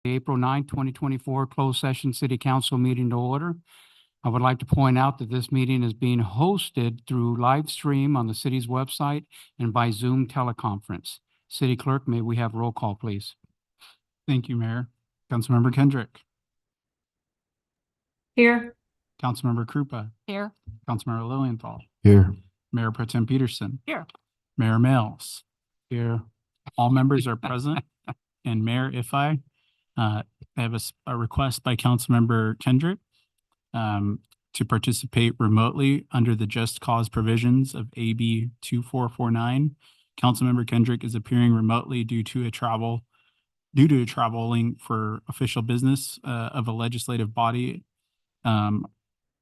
April 9, 2024 closed session city council meeting to order. I would like to point out that this meeting is being hosted through live stream on the city's website and by Zoom teleconference. City Clerk, may we have roll call, please? Thank you, Mayor. Councilmember Kendrick, Here. Councilmember Krupa, Here. Councilmember Lilienthal, Here. Mayor Pro Tem Peterson. Here. Mayor Mills. Here. All members are present. And Mayor, if I have a request by Councilmember Kendrick to participate remotely under the just cause provisions of AB 2449. Councilmember Kendrick is appearing remotely due to traveling for official business of a legislative body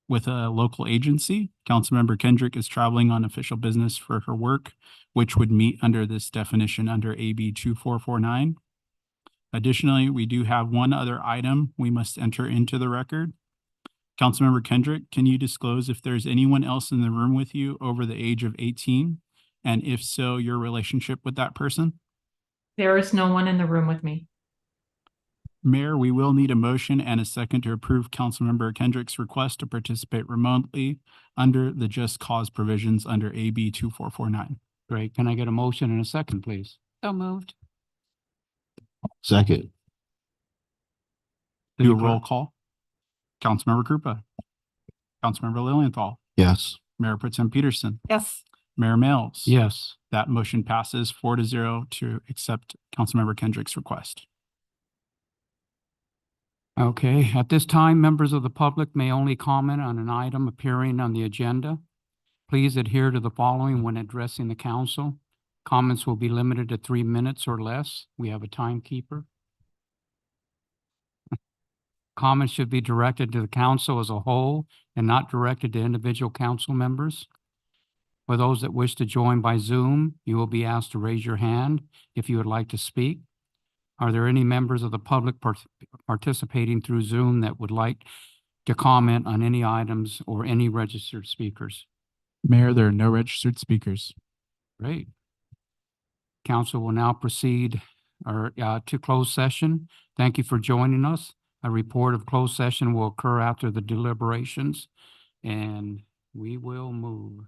with a local agency. Councilmember Kendrick is traveling on official business for her work, which would meet under this definition under AB 2449. Additionally, we do have one other item we must enter into the record. Councilmember Kendrick, can you disclose if there's anyone else in the room with you over the age of 18? And if so, your relationship with that person? There is no one in the room with me. Mayor, we will need a motion and a second to approve Councilmember Kendrick's request to participate remotely under the just cause provisions under AB 2449. Great. Can I get a motion and a second, please? So moved. Second. Do a roll call. Councilmember Krupa. Councilmember Lilienthal. Yes. Mayor Pro Tem Peterson. Yes. Mayor Mills. Yes. That motion passes 4-0 to accept Councilmember Kendrick's request. Okay, at this time, members of the public may only comment on an item appearing on the agenda. Please adhere to the following when addressing the council. Comments will be limited to 3 minutes or less. We have a timekeeper. Comments should be directed to the council as a whole and not directed to individual council members. For those that wish to join by Zoom, you will be asked to raise your hand if you would like to speak. Are there any members of the public participating through Zoom that would like to comment on any items or any registered speakers? Mayor, there are no registered speakers. Great. Council will now proceed to closed session. Thank you for joining us. A report of closed session will occur after the deliberations, and we will move.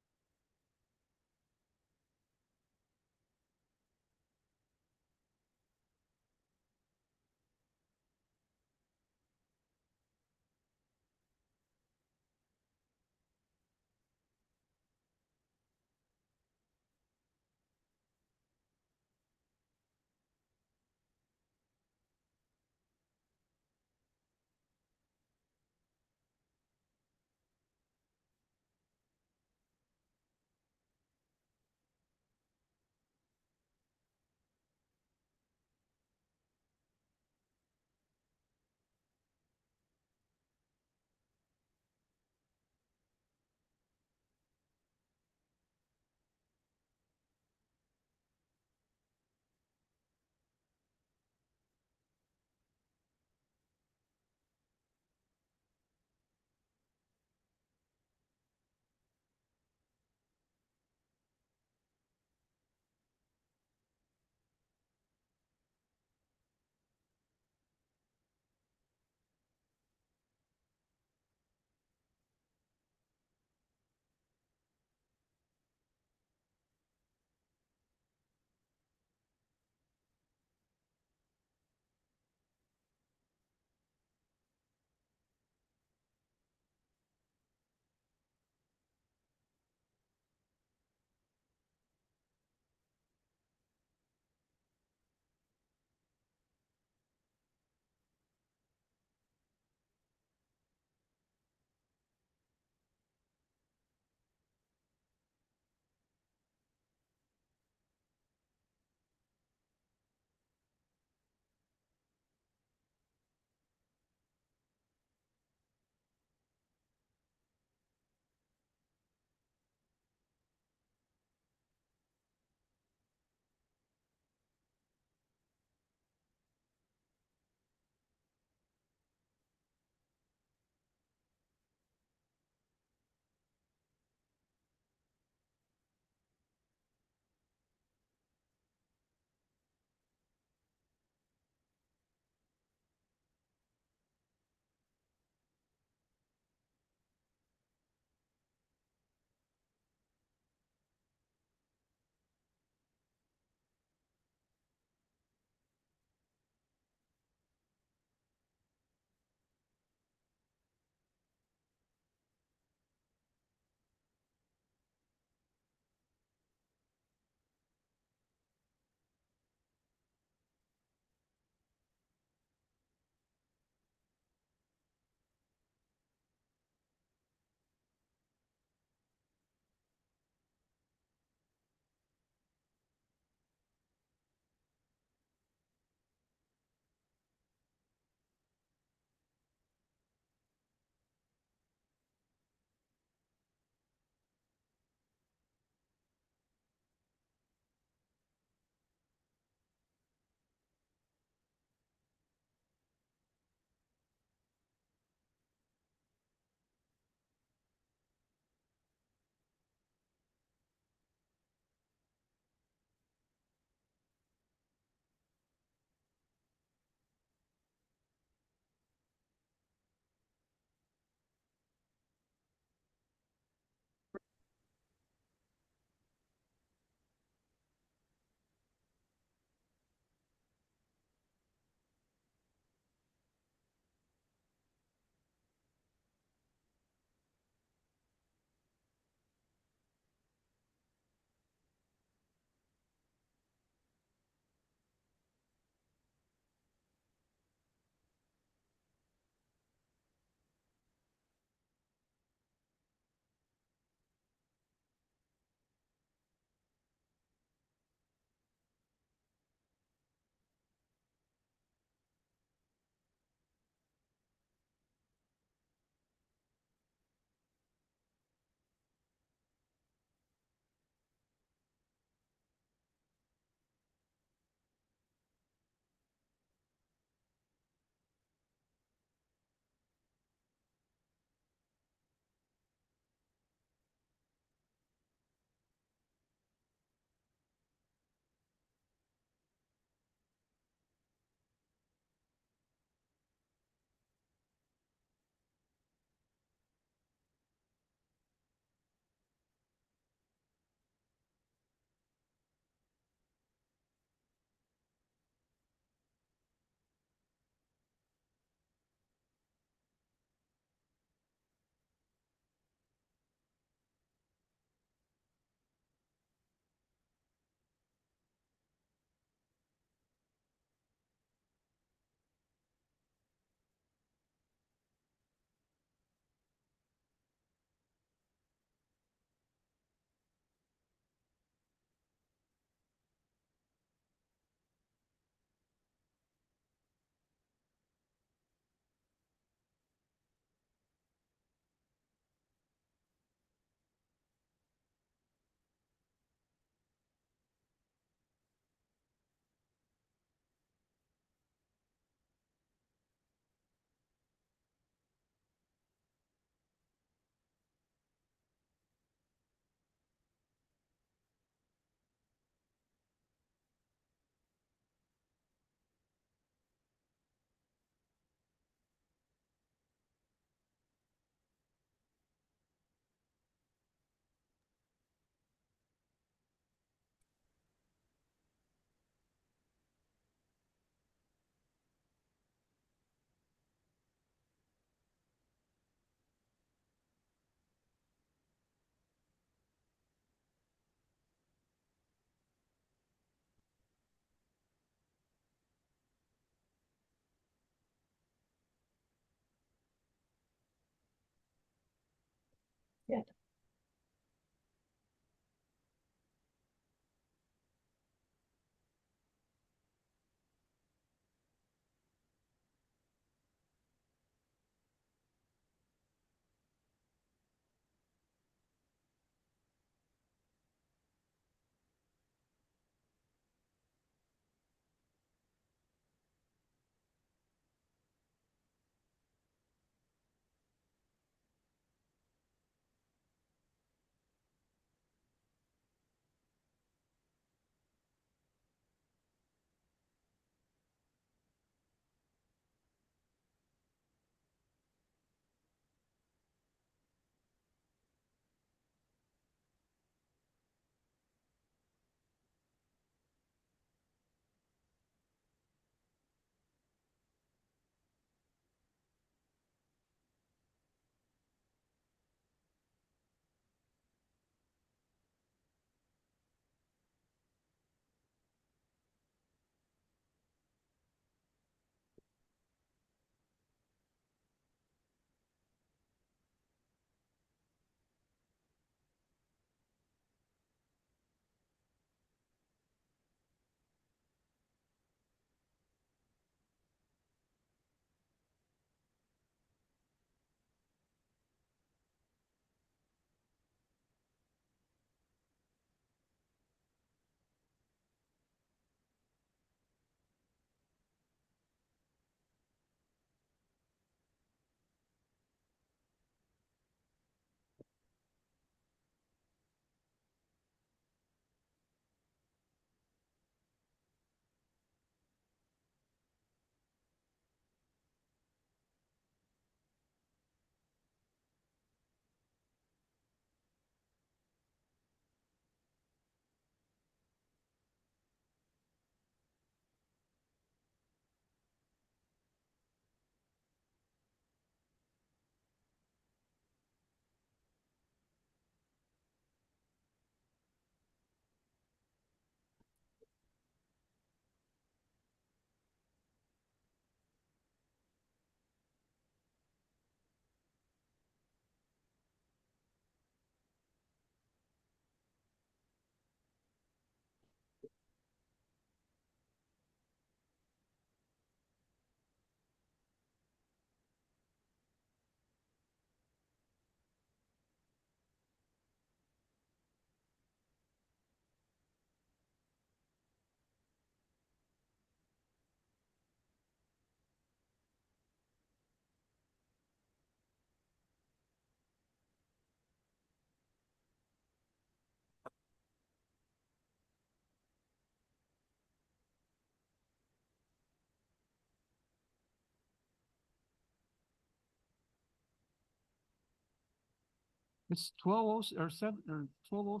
It's 12 or 7 or 12 or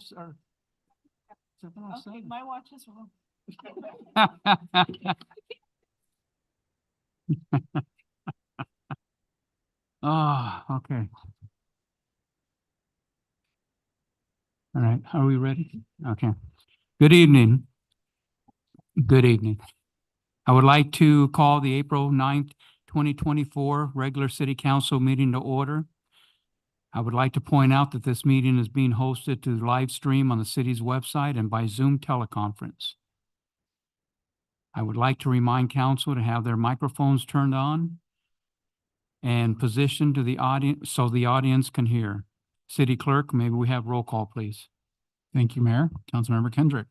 7:07. my watch is wrong. Ah, okay. All right, are we ready? Okay. Good evening. Good evening. I would like to call the April 9th, 2024 regular city council meeting to order. I would like to point out that this meeting is being hosted through live stream on the city's website and by Zoom teleconference. I would like to remind council to have their microphones turned on and positioned to the audience so the audience can hear. City Clerk, maybe we have roll call, please. Thank you, Mayor. Councilmember Kendrick,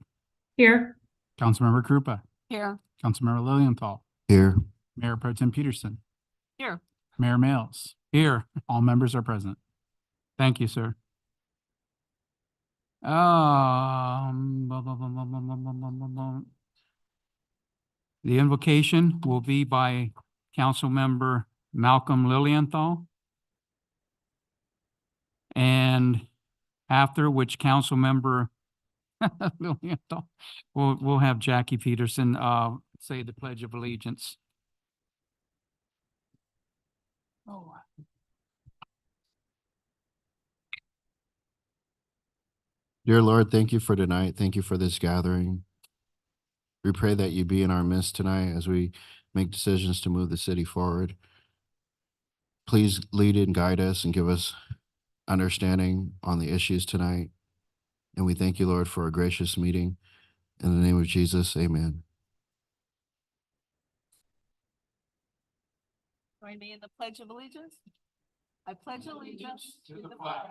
Here. Councilmember Krupa, Here. Councilmember Lilienthal, Here. Mayor Pro Tem Peterson, Here. Mayor Males. Here. All members are present. Thank you, sir. The invocation will be by Councilmember Malcolm Lilienthal. And after which Councilmember Lilienthal, we'll have Jackie Peterson, say the Pledge of Allegiance. Oh. Dear Lord, thank you for tonight. Thank you for this gathering. We pray that you be in our midst tonight as we make decisions to move the city forward. Please lead and guide us and give us understanding on the issues tonight. And we thank you, Lord, for a gracious meeting. In the name of Jesus, amen. Join me in the Pledge of Allegiance. I pledge allegiance To the flag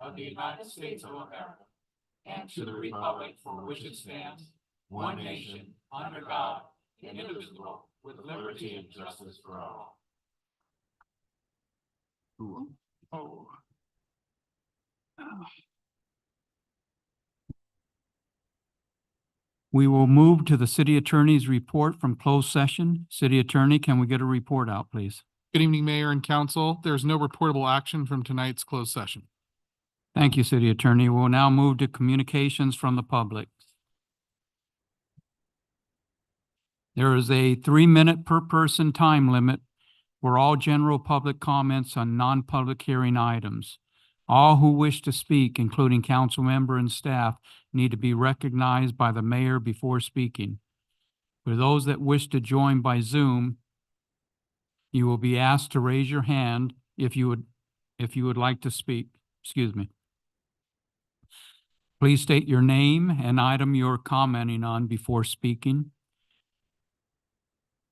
of the United States of America and to the republic for which it stands, one nation, under God, indivisible, with liberty and justice for all. Oh. We will move to the city attorney's report from closed session. City attorney, can we get a report out, please? Good evening, Mayor and Council. There's no reportable action from tonight's closed session. Thank you, city attorney. We'll now move to communications from the public. There is a 3-minute per person time limit for all general public comments on non-public hearing items. All who wish to speak, including council member and staff, need to be recognized by the mayor before speaking. For those that wish to join by Zoom, you will be asked to raise your hand if you would like to speak. Excuse me. Please state your name and item you're commenting on before speaking.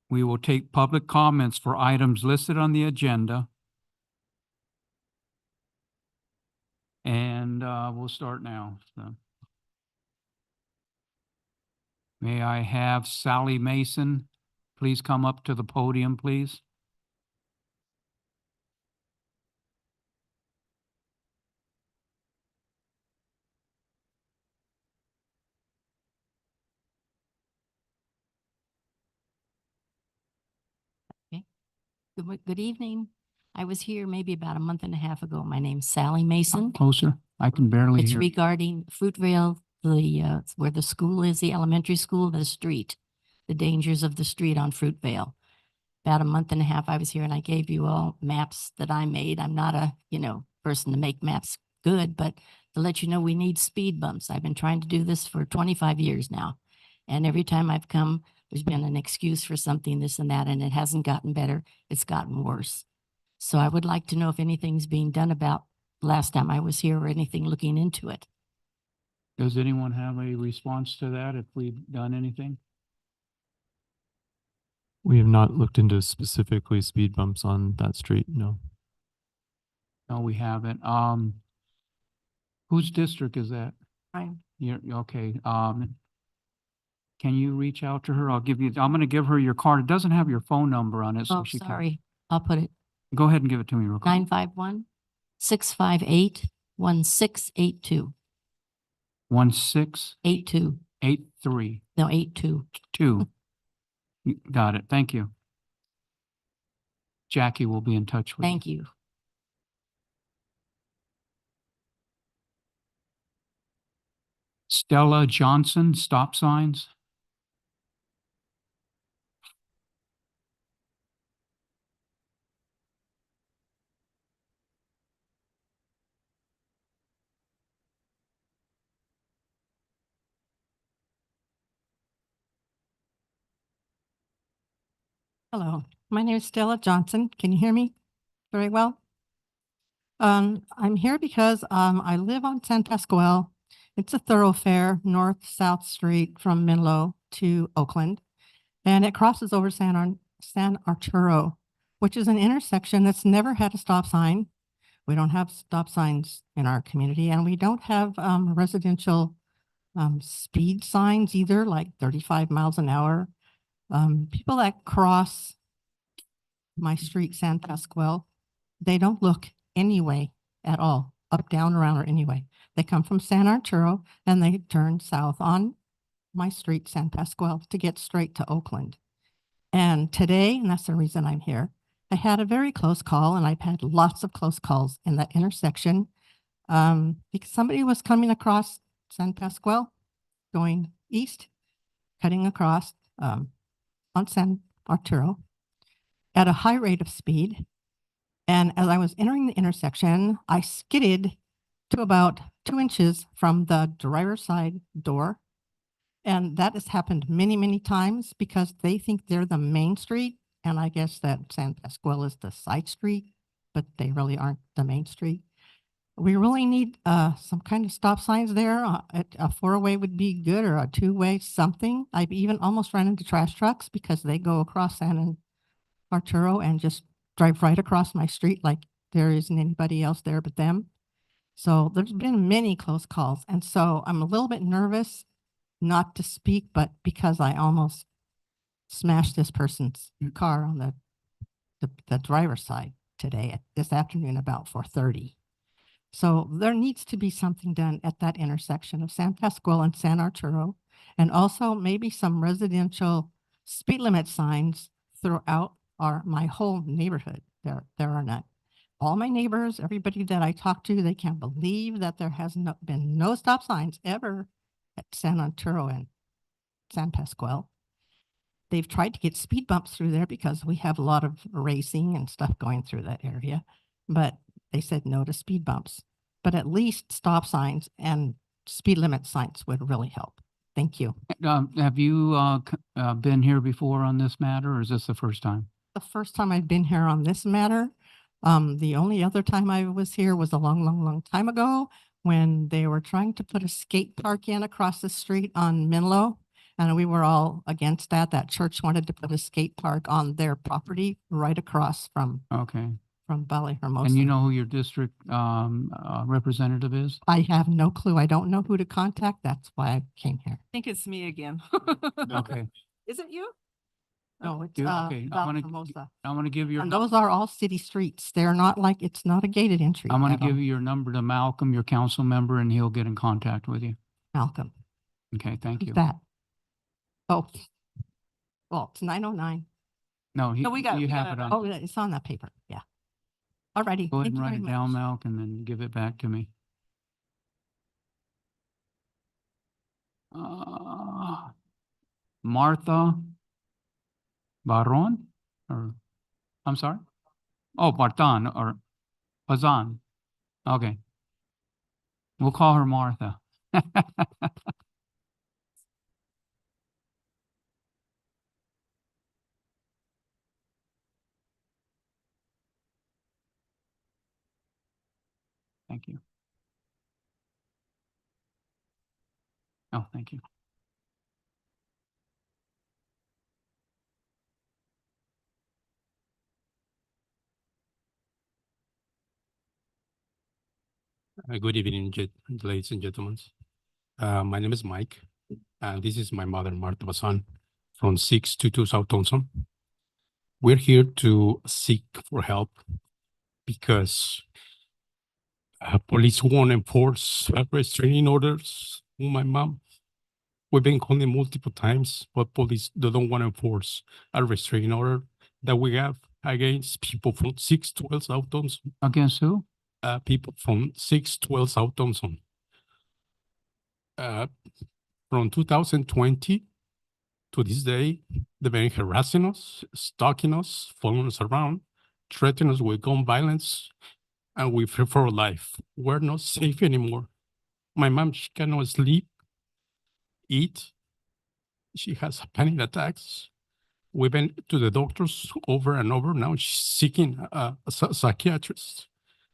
We will take public comments for items listed on the agenda. And we'll start now. So. May I have Sally Mason please come up to the podium, please? Good evening. I was here maybe about a month and a half ago. My name's Sally Mason. Closer. I can barely It's hear. regarding Fruitvale, where the school is, the elementary school, the street, the dangers of the street on Fruitvale. About a month and a half I was here and I gave you all maps that I made. I'm not a, person to make maps good, but to let you know we need speed bumps. I've been trying to do this for 25 years now. And every time I've come, there's been an excuse for something, this and that, and it hasn't gotten better. It's gotten worse. So I would like to know if anything's being done about last time I was here or anything looking into it. Does anyone have a response to that if we've done anything? We have not looked into specifically speed bumps on that street, no. No, we haven't. Whose district is that? Fine. You're okay. Can you reach out to her? I'm gonna give her your card. It doesn't have your phone number on it, so Oh, she can. sorry. I'll put it Go ahead and give it to me real quick. 951-658-1682. 1683. 82. No, 82. You got it. Thank you. Jackie will be in touch with you. Thank you. Stella Johnson, stop signs. Hello, my name is Stella Johnson. Can you hear me very well? I'm here because I live on San Pasqual. It's a thoroughfare, north-south street from Menlo to Oakland. And it crosses over San Arturo, which is an intersection that's never had a stop sign. We don't have stop signs in our community, and we don't have residential speed signs either, like 35 miles an hour. People that cross my street, San Pasqual, they don't look anyway at all, up, down, around, or anyway. They come from San Arturo and they turn south on my street, San Pasqual, to get straight to Oakland. And today, and that's the reason I'm here, I had a very close call, and I've had lots of close calls in that intersection because somebody was coming across San Pasqual, going east, cutting across on San Arturo at a high rate of speed. And as I was entering the intersection, I skidded to about 2 inches from the driver's side door. And that has happened many, many times because they think they're the main street. And I guess that San Pasqual is the side street, but they really aren't the main street. We really need some kind of stop signs there. A 4-way would be good, or a 2-way something. I've even almost run into trash trucks because they go across San Arturo and just drive right across my street like there isn't anybody else there but them. So there's been many close calls. And so I'm a little bit nervous not to speak, but because I almost smashed this person's car on the driver's side today, this afternoon about 4:30. So there needs to be something done at that intersection of San Pasqual and San Arturo, and also maybe some residential speed limit signs throughout my whole neighborhood. There are none. All my neighbors, everybody that I talk to, they can't believe that there has been no stop signs ever at San Arturo and San Pasqual. They've tried to get speed bumps through there because we have a lot of racing and stuff going through that area, but they said no to speed bumps. But at least stop signs and speed limit signs would really help. Thank you. Have you been here before on this matter, or is this the first time? The first time I've been here on this matter. The only other time I was here was a long, long, long time ago when they were trying to put a skate park in across the street on Menlo. And we were all against that. That church wanted to put a skate park on their property right across from Okay. Valley Hermosa. And you know who your district representative is? I have no clue. I don't know who to contact. That's why I came here. I think it's me again. Okay. Is it you? No, it's Okay, Valley Hermosa. I'm gonna give your, And those are all city streets. They're not like, it's not a gated entry. I'm gonna at all. give you your number to Malcolm, your council member, and he'll get in contact with you. Malcolm. Okay, thank you. Who's that? Oh, well, it's 9:09. No, No, we got it, you we have got it it. on. Oh, yeah, it's on that paper. Yeah. All righty. Go ahead Thank and you write very it down, much. Malcolm, and then give it back to me. Martha Barron, or, I'm sorry? Oh, Bartan, or Pazan. Okay. We'll call her Martha. Thank you. Oh, thank you. Good evening, ladies and gentlemen. My name is Mike, and this is my mother, Martha Basan, from 622 South Thompson. We're here to seek for help because police won't enforce restraining orders on my mom. We've been calling multiple times, but police they don't want to enforce a restraining order that we have against people from 612 South Thompson. Against who? People from 612 South Thompson. from 2020 to this day, they've been harassing us, stalking us, following us around, threatening us with gun violence, and we fear for our life. We're not safe anymore. My mom, she cannot sleep, eat. She has panic attacks. We've been to the doctors over and over. Now she's seeking a psychiatrist.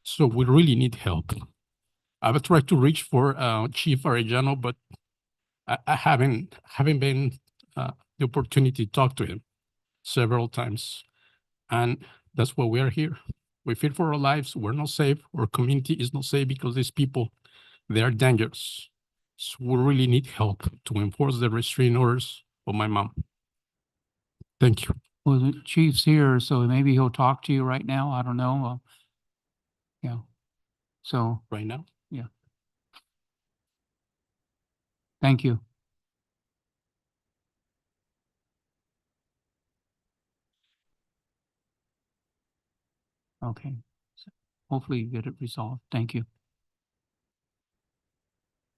So we really need help. I've tried to reach for Chief Arellano, but I haven't been the opportunity to talk to him several times. And that's why we are here. We fear for our lives. We're not safe. Our community is not safe because these people, they are dangerous. So we really need help to enforce the restraining orders of my mom. Thank you. Well, the chief's here, so maybe he'll talk to you right now. I don't know. Yeah. So, Right now? thank you. Okay. So hopefully you get it resolved. Thank you.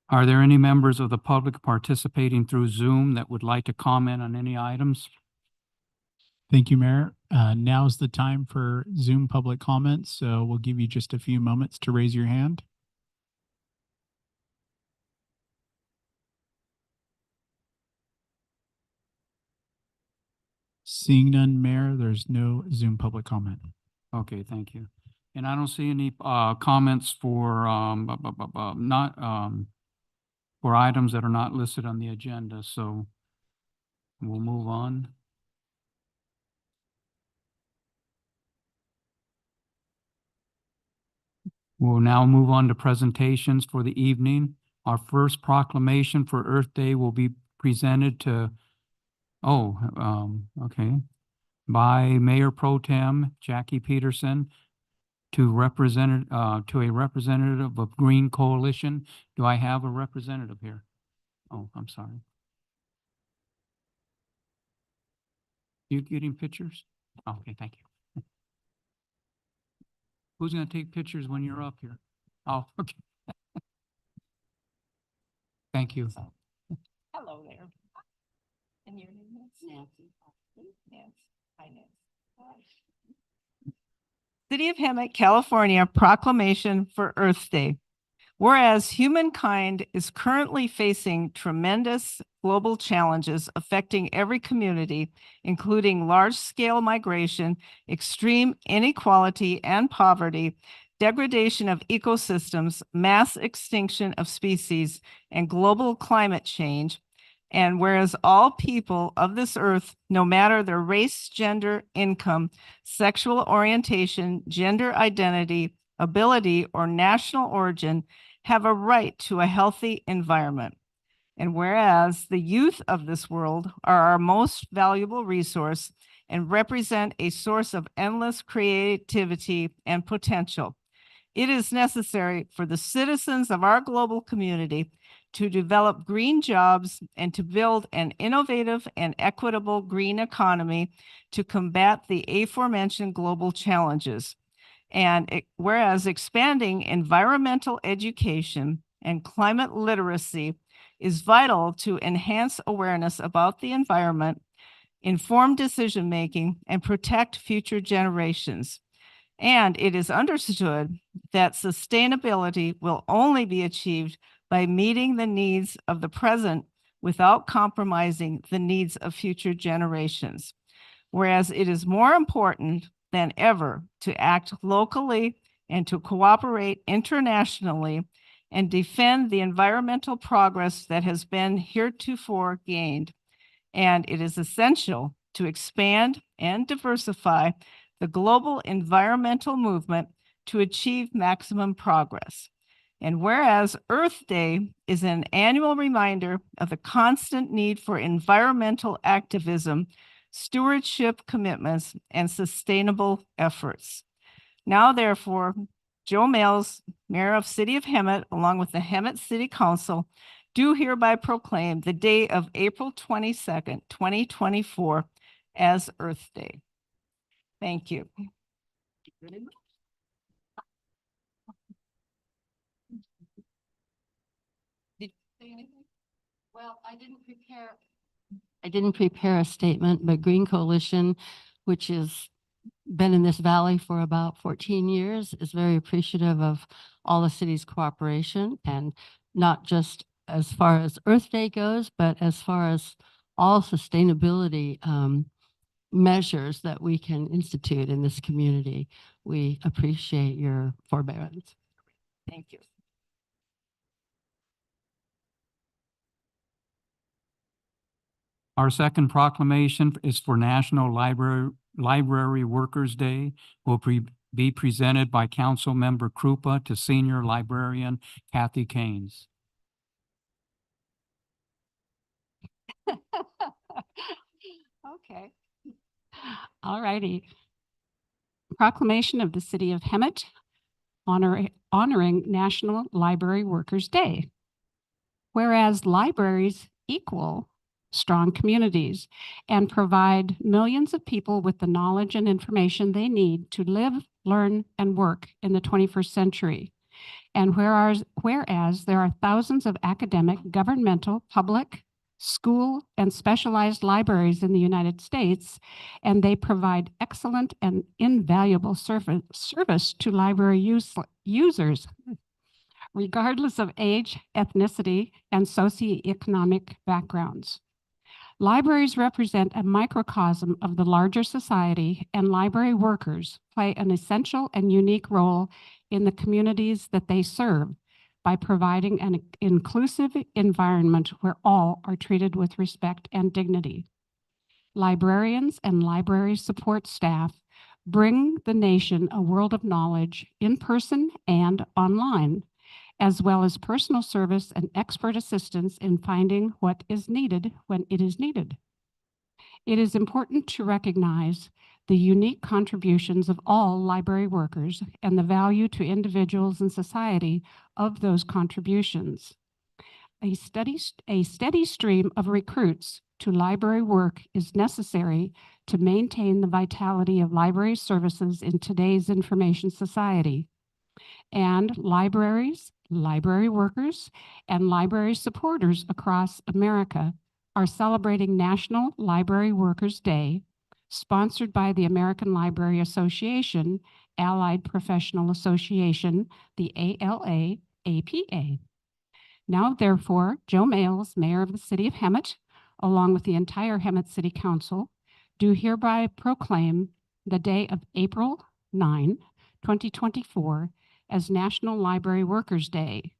Are there any members of the public participating through Zoom that would like to comment on any items? Thank you, Mayor. Now's the time for Zoom public comments, so we'll give you just a few moments to raise your hand. Seeing none, Mayor, there's no Zoom public comment. Okay, thank you. And I don't see any comments for for items that are not listed on the agenda, so we'll move on. We'll now move on to presentations for the evening. Our first proclamation for Earth Day will be presented to, okay, by Mayor Pro Tem Jackie Peterson to a representative of Green Coalition. Do I have a representative here? Oh, I'm sorry. You getting pictures? Oh, okay, thank you. Who's gonna take pictures when you're up here? Oh, okay. Thank you. Hello there. And your name is? Nancy. Nancy. Hi, Nancy. Hi. City of Hemet, California proclamation for Earth Day. Whereas humankind is currently facing tremendous global challenges affecting every community, including large-scale migration, extreme inequality and poverty, degradation of ecosystems, mass extinction of species, and global climate change. And whereas all people of this earth, no matter their race, gender, income, sexual orientation, gender identity, ability, or national origin, have a right to a healthy environment. And whereas the youth of this world are our most valuable resource and represent a source of endless creativity and potential, it is necessary for the citizens of our global community to develop green jobs and to build an innovative and equitable green economy to combat the aforementioned global challenges. And whereas expanding environmental education and climate literacy is vital to enhance awareness about the environment, inform decision-making, and protect future generations. And it is understood that sustainability will only be achieved by meeting the needs of the present without compromising the needs of future generations. Whereas it is more important than ever to act locally and to cooperate internationally and defend the environmental progress that has been heretofore gained. And it is essential to expand and diversify the global environmental movement to achieve maximum progress. And whereas Earth Day is an annual reminder of the constant need for environmental activism, stewardship commitments, and sustainable efforts. Now, therefore, Joe Mills, Mayor of City of Hemet, along with the Hemet City Council, do hereby proclaim the day of April 22nd, 2024 as Earth Day. Thank you. Did you say anything? Well, I didn't prepare a statement, but Green Coalition, which has been in this valley for about 14 years, is very appreciative of all the city's cooperation, and not just as far as Earth Day goes, but as far as all sustainability measures that we can institute in this community. We appreciate your forbearance. Thank you. Our second proclamation is for National Library Workers' Day. Will be presented by Councilmember Krupa to Senior Librarian Kathy Keynes. Okay. All righty. Proclamation of the City of Hemet honoring National Library Workers' Day. Whereas libraries equal strong communities and provide millions of people with the knowledge and information they need to live, learn, and work in the 21st century. And whereas there are thousands of academic, governmental, public, school, and specialized libraries in the United States, and they provide excellent and invaluable service to library users, regardless of age, ethnicity, and socioeconomic backgrounds. Libraries represent a microcosm of the larger society, and library workers play an essential and unique role in the communities that they serve by providing an inclusive environment where all are treated with respect and dignity. Librarians and library support staff bring the nation a world of knowledge in person and online, as well as personal service and expert assistance in finding what is needed when it is needed. It is important to recognize the unique contributions of all library workers and the value to individuals and society of those contributions. A steady stream of recruits to library work is necessary to maintain the vitality of library services in today's information society. And libraries, library workers, and library supporters across America are celebrating National Library Workers' Day, sponsored by the American Library Association, Allied Professional Association, the ALA-APA. Now, therefore, Joe Males, Mayor of the City of Hemet, along with the entire Hemet City Council, do hereby proclaim the day of April 9, 2024, as National Library Workers' Day,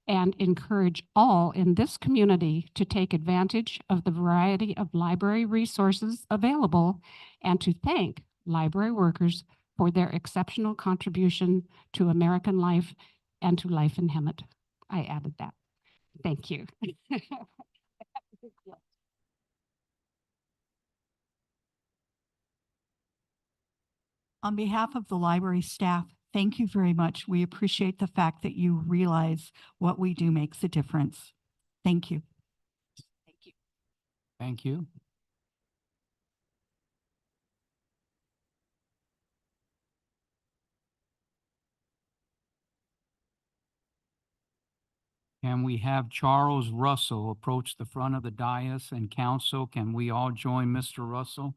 and encourage all in this community to take advantage of the variety of library resources available, and to thank library workers for their exceptional contribution to American life and to life in Hemet. I added that. Thank you. On behalf of the library staff, thank you very much. We appreciate the fact that you realize what we do makes a difference. Thank you. Thank you. Thank you. Can we have Charles Russell approach the front of the dais, and council, can we all join Mr. Russell?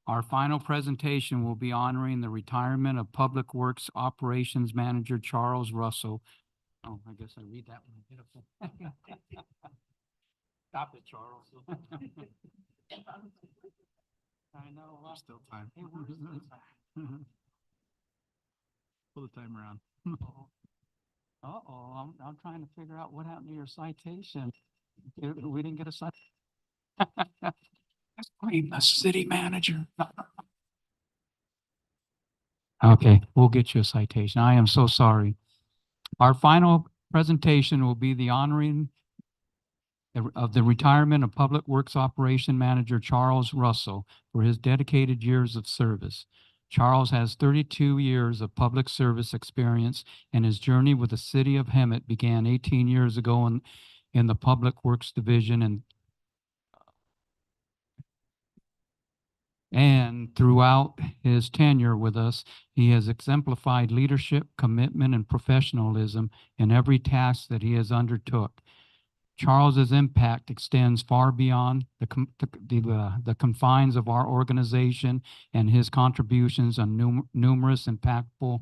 Our final presentation will be honoring the retirement of Public Works Operations Manager Charles Russell. Oh, I guess I read that one. Stop it, Charles. I know. There's still time. Hey, where's this? Pull the time around. Uh-oh, I'm trying to figure out what happened to your citation. We didn't get a citation. I'm the city manager. Okay, we'll get you a citation. I am so sorry. Our final presentation will be the honoring of the retirement of Public Works Operation Manager Charles Russell for his dedicated years of service. Charles has 32 years of public service experience, and his journey with the city of Hemet began 18 years ago in the Public Works Division, and throughout his tenure with us, he has exemplified leadership, commitment, and professionalism in every task that he has undertook. Charles's impact extends far beyond the confines of our organization, and his contributions on numerous impactful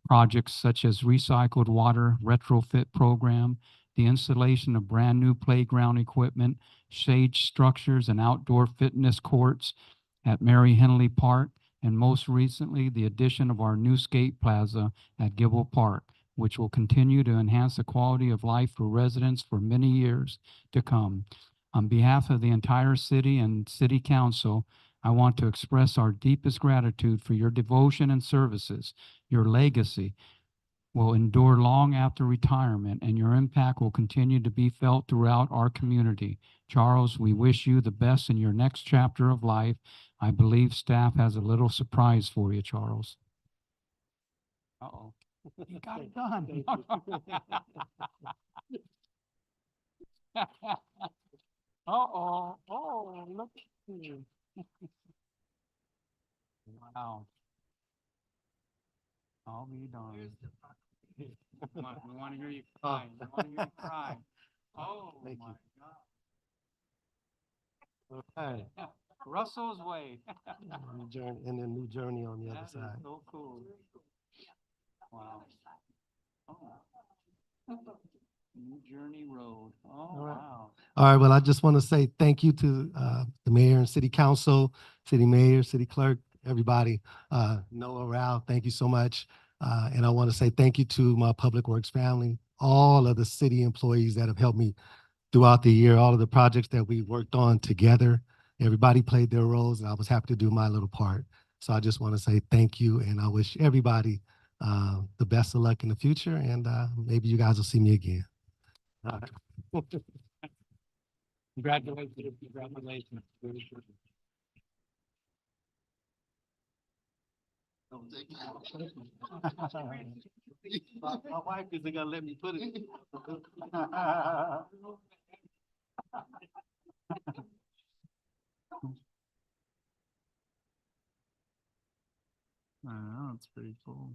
projects such as recycled water retrofit program, the installation of brand new playground equipment, shade structures and outdoor fitness courts at Mary Henley Park, and most recently, the addition of our new skate plaza at Gibble Park, which will continue to enhance the quality of life for residents for many years to come. On behalf of the entire city and city council, I want to express our deepest gratitude for your devotion and services. Your legacy will endure long after retirement, and your impact will continue to be felt throughout our community. Charles, we wish you the best in your next chapter of life. I believe staff has a little surprise for you, Charles. Uh-oh. You got it done. Uh-oh. Oh, look at you. Wow. I'll be darned. We want to hear you cry. We want to hear you cry. Oh, my God. Okay. Russell's way. New journey, and a new journey on the other That is side. so cool. Wow. Oh. New Journey Road. Oh, All right. wow. All right, well, I just want to say thank you to the mayor and city council, city mayor, city clerk, everybody. Noah Rao, thank you so much. And I want to say thank you to my Public Works family, all of the city employees that have helped me throughout the year, all of the projects that we worked on together. Everybody played their roles, and I was happy to do my little part. So I just want to say thank you, and I wish everybody the best of luck in the future, and maybe you guys will see me again. All right. Congratulations. Congratulations. My wife isn't gonna let me put it. I know, it's pretty cool.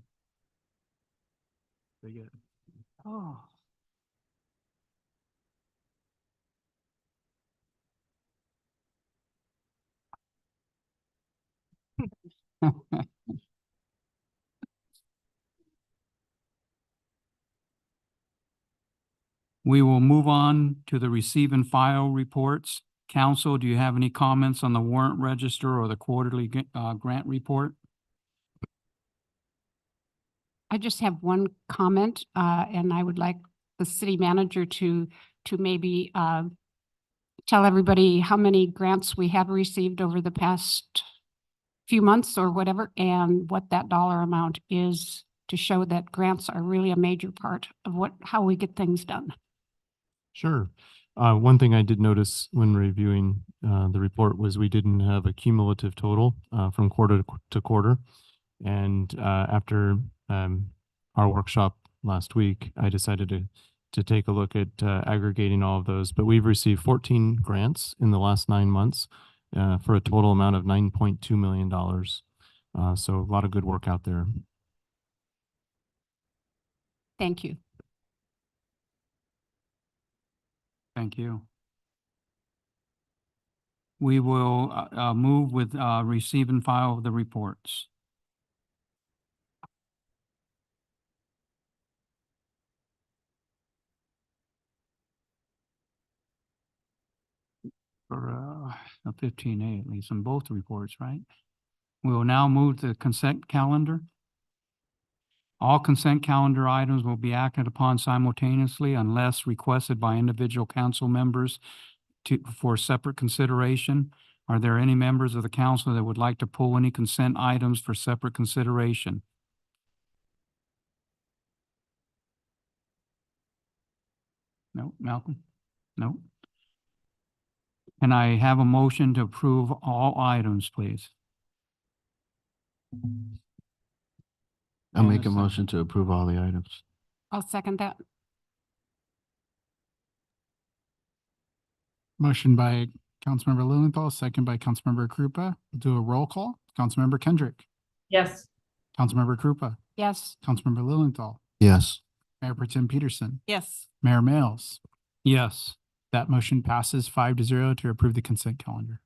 They get. Oh. We will move on to the receive and file reports. Council, do you have any comments on the warrant register or the quarterly grant report? I just have one comment, and I would like the city manager to maybe tell everybody how many grants we have received over the past few months or whatever, and what that dollar amount is, to show that grants are really a major part of how we get things done. Sure. One thing I did notice when reviewing the report was we didn't have a cumulative total from quarter to quarter. And after our workshop last week, I decided to take a look at aggregating all of those. But we've received 14 grants in the last 9 months for a total amount of $9.2 million. So a lot of good work out there. Thank you. Thank you. We will move with receive and file the reports. For 15A at least on both reports, right? We will now move to the consent calendar. All consent calendar items will be acted upon simultaneously unless requested by individual council members for separate consideration. Are there any members of the council that would like to pull any consent items for separate consideration? No, Malcolm? No. Can I have a motion to approve all items, please? I'll make a motion to approve all the items. I'll second that. Motion by Councilmember Lilienthal, second by Councilmember Krupa. Do a roll call. Councilmember Kendrick. Yes. Councilmember Krupa. Yes. Councilmember Lilienthal. Yes. Mayor Pro Tem Peterson. Yes. Mayor Males. Yes. That motion passes 5-0 to approve the consent calendar.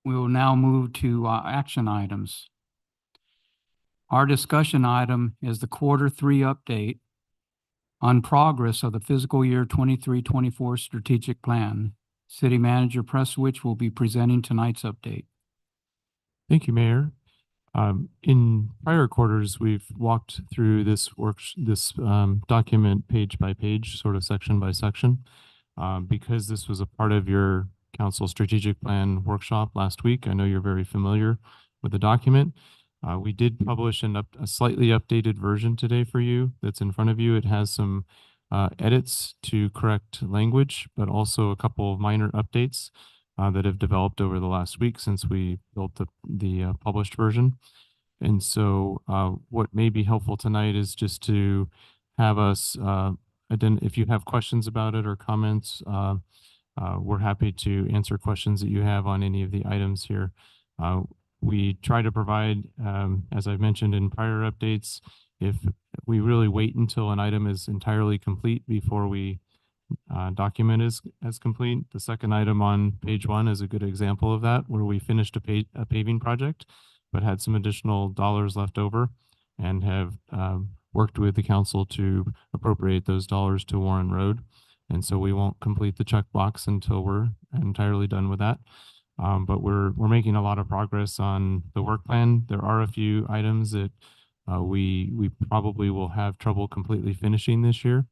We will now move to action items. Our discussion item is the Q3 update on progress of the fiscal year 23-24 strategic plan. City Manager Prestwich will be presenting tonight's update. Thank you, Mayor. In prior quarters, we've walked through this document page by page, sort of section by section. Because this was a part of your council strategic plan workshop last week, I know you're very familiar with the document. We did publish a slightly updated version today for you that's in front of you. It has some edits to correct language, but also a couple of minor updates that have developed over the last week since we built the published version. And so what may be helpful tonight is just to have us, if you have questions about it or comments, we're happy to answer questions that you have on any of the items here. We try to provide, as I've mentioned in prior updates, if we really wait until an item is entirely complete before we document as complete. The second item on page 1 is a good example of that, where we finished a paving project, but had some additional dollars left over and have worked with the council to appropriate those dollars to Warren Road. And so we won't complete the checkbox until we're entirely done with that. But we're making a lot of progress on the work plan. There are a few items that we probably will have trouble completely finishing this year,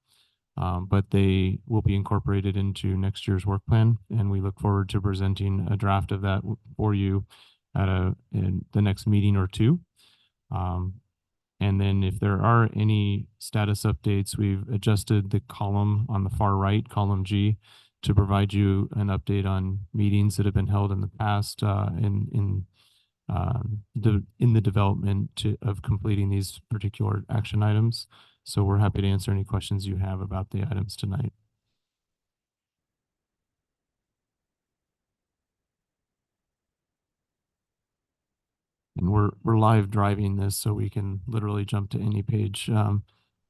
but they will be incorporated into next year's work plan. And we look forward to presenting a draft of that for you in the next meeting or two. And then if there are any status updates, we've adjusted the column on the far right, column G, to provide you an update on meetings that have been held in the past in the development of completing these particular action items. So we're happy to answer any questions you have about the items tonight. And we're live driving this, so we can literally jump to any page. And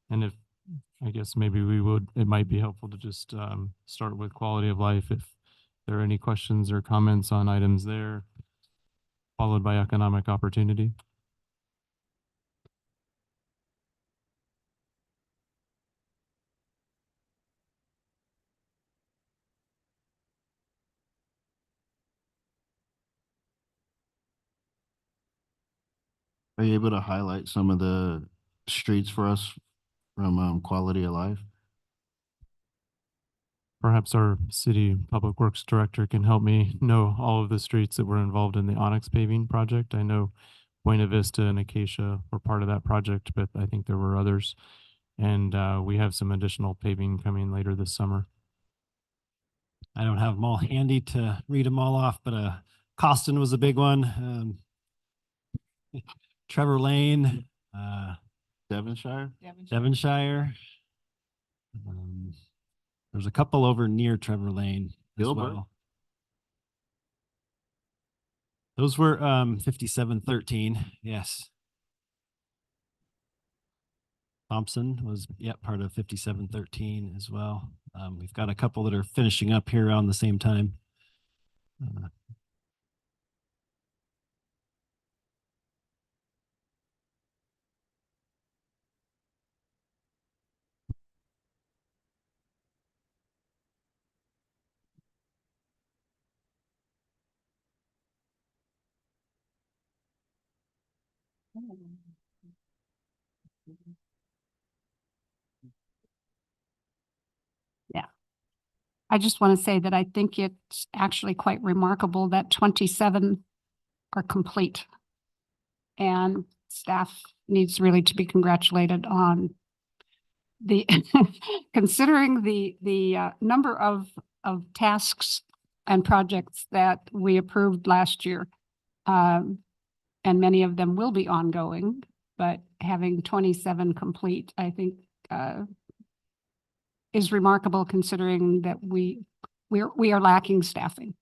if I guess maybe it might be helpful to just start with quality of life. If there are any questions or comments on items there, followed by economic opportunity. Are you able to highlight some of the streets for us from quality of life? Perhaps our city public works director can help me know all of the streets that were involved in the Onyx paving project. I know Buena Vista and Acacia were part of that project, but I think there were others. And we have some additional paving coming later this summer. I don't have them all handy to read them all off, but Costin was a big one. Trevor Lane, Devonshire? Devonshire. There's a couple over near Trevor Lane as Gilbert? well. Those were 5713, yes. Thompson was part of 5713 as well. We've got a couple that are finishing up here around the same time. Yeah. I just want to say that I think it's actually quite remarkable that 27 are complete. And staff needs really to be congratulated on the, considering the number of tasks and projects that we approved last year. And many of them will be ongoing, but having 27 complete, I think, is remarkable considering that we are lacking staffing.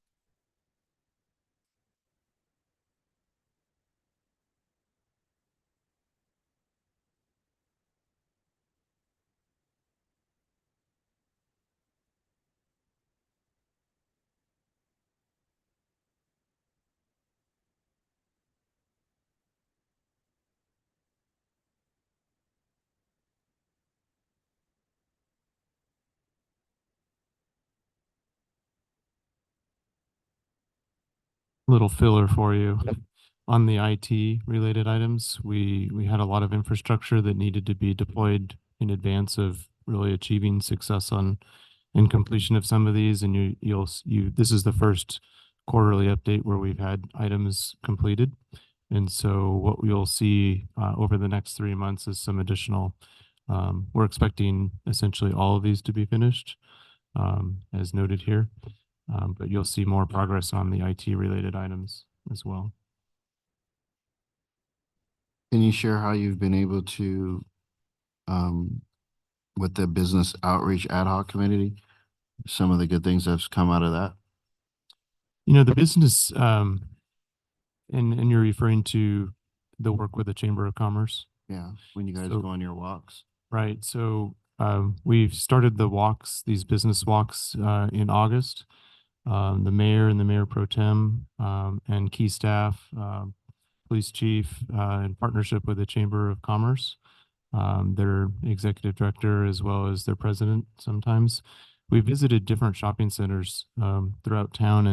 little filler for you. On the IT related items, we had a lot of infrastructure that needed to be deployed in advance of really achieving success on and completion of some of these. And this is the first quarterly update where we've had items completed. And so what you'll see over the next 3 months is some additional, we're expecting essentially all of these to be finished, as noted here. But you'll see more progress on the IT related items as well. Can you share how you've been able to, with the Business Outreach Ad Hoc Committee, some of the good things that's come out of that? You know, the business, and you're referring to the work with the Chamber of Commerce? Yeah, when you guys So- go on your walks. Right. So we've started the walks, these business walks in August. The mayor and the mayor pro tem and key staff, police chief, in partnership with the Chamber of Commerce, their executive director, as well as their president sometimes. We visited different shopping centers throughout town,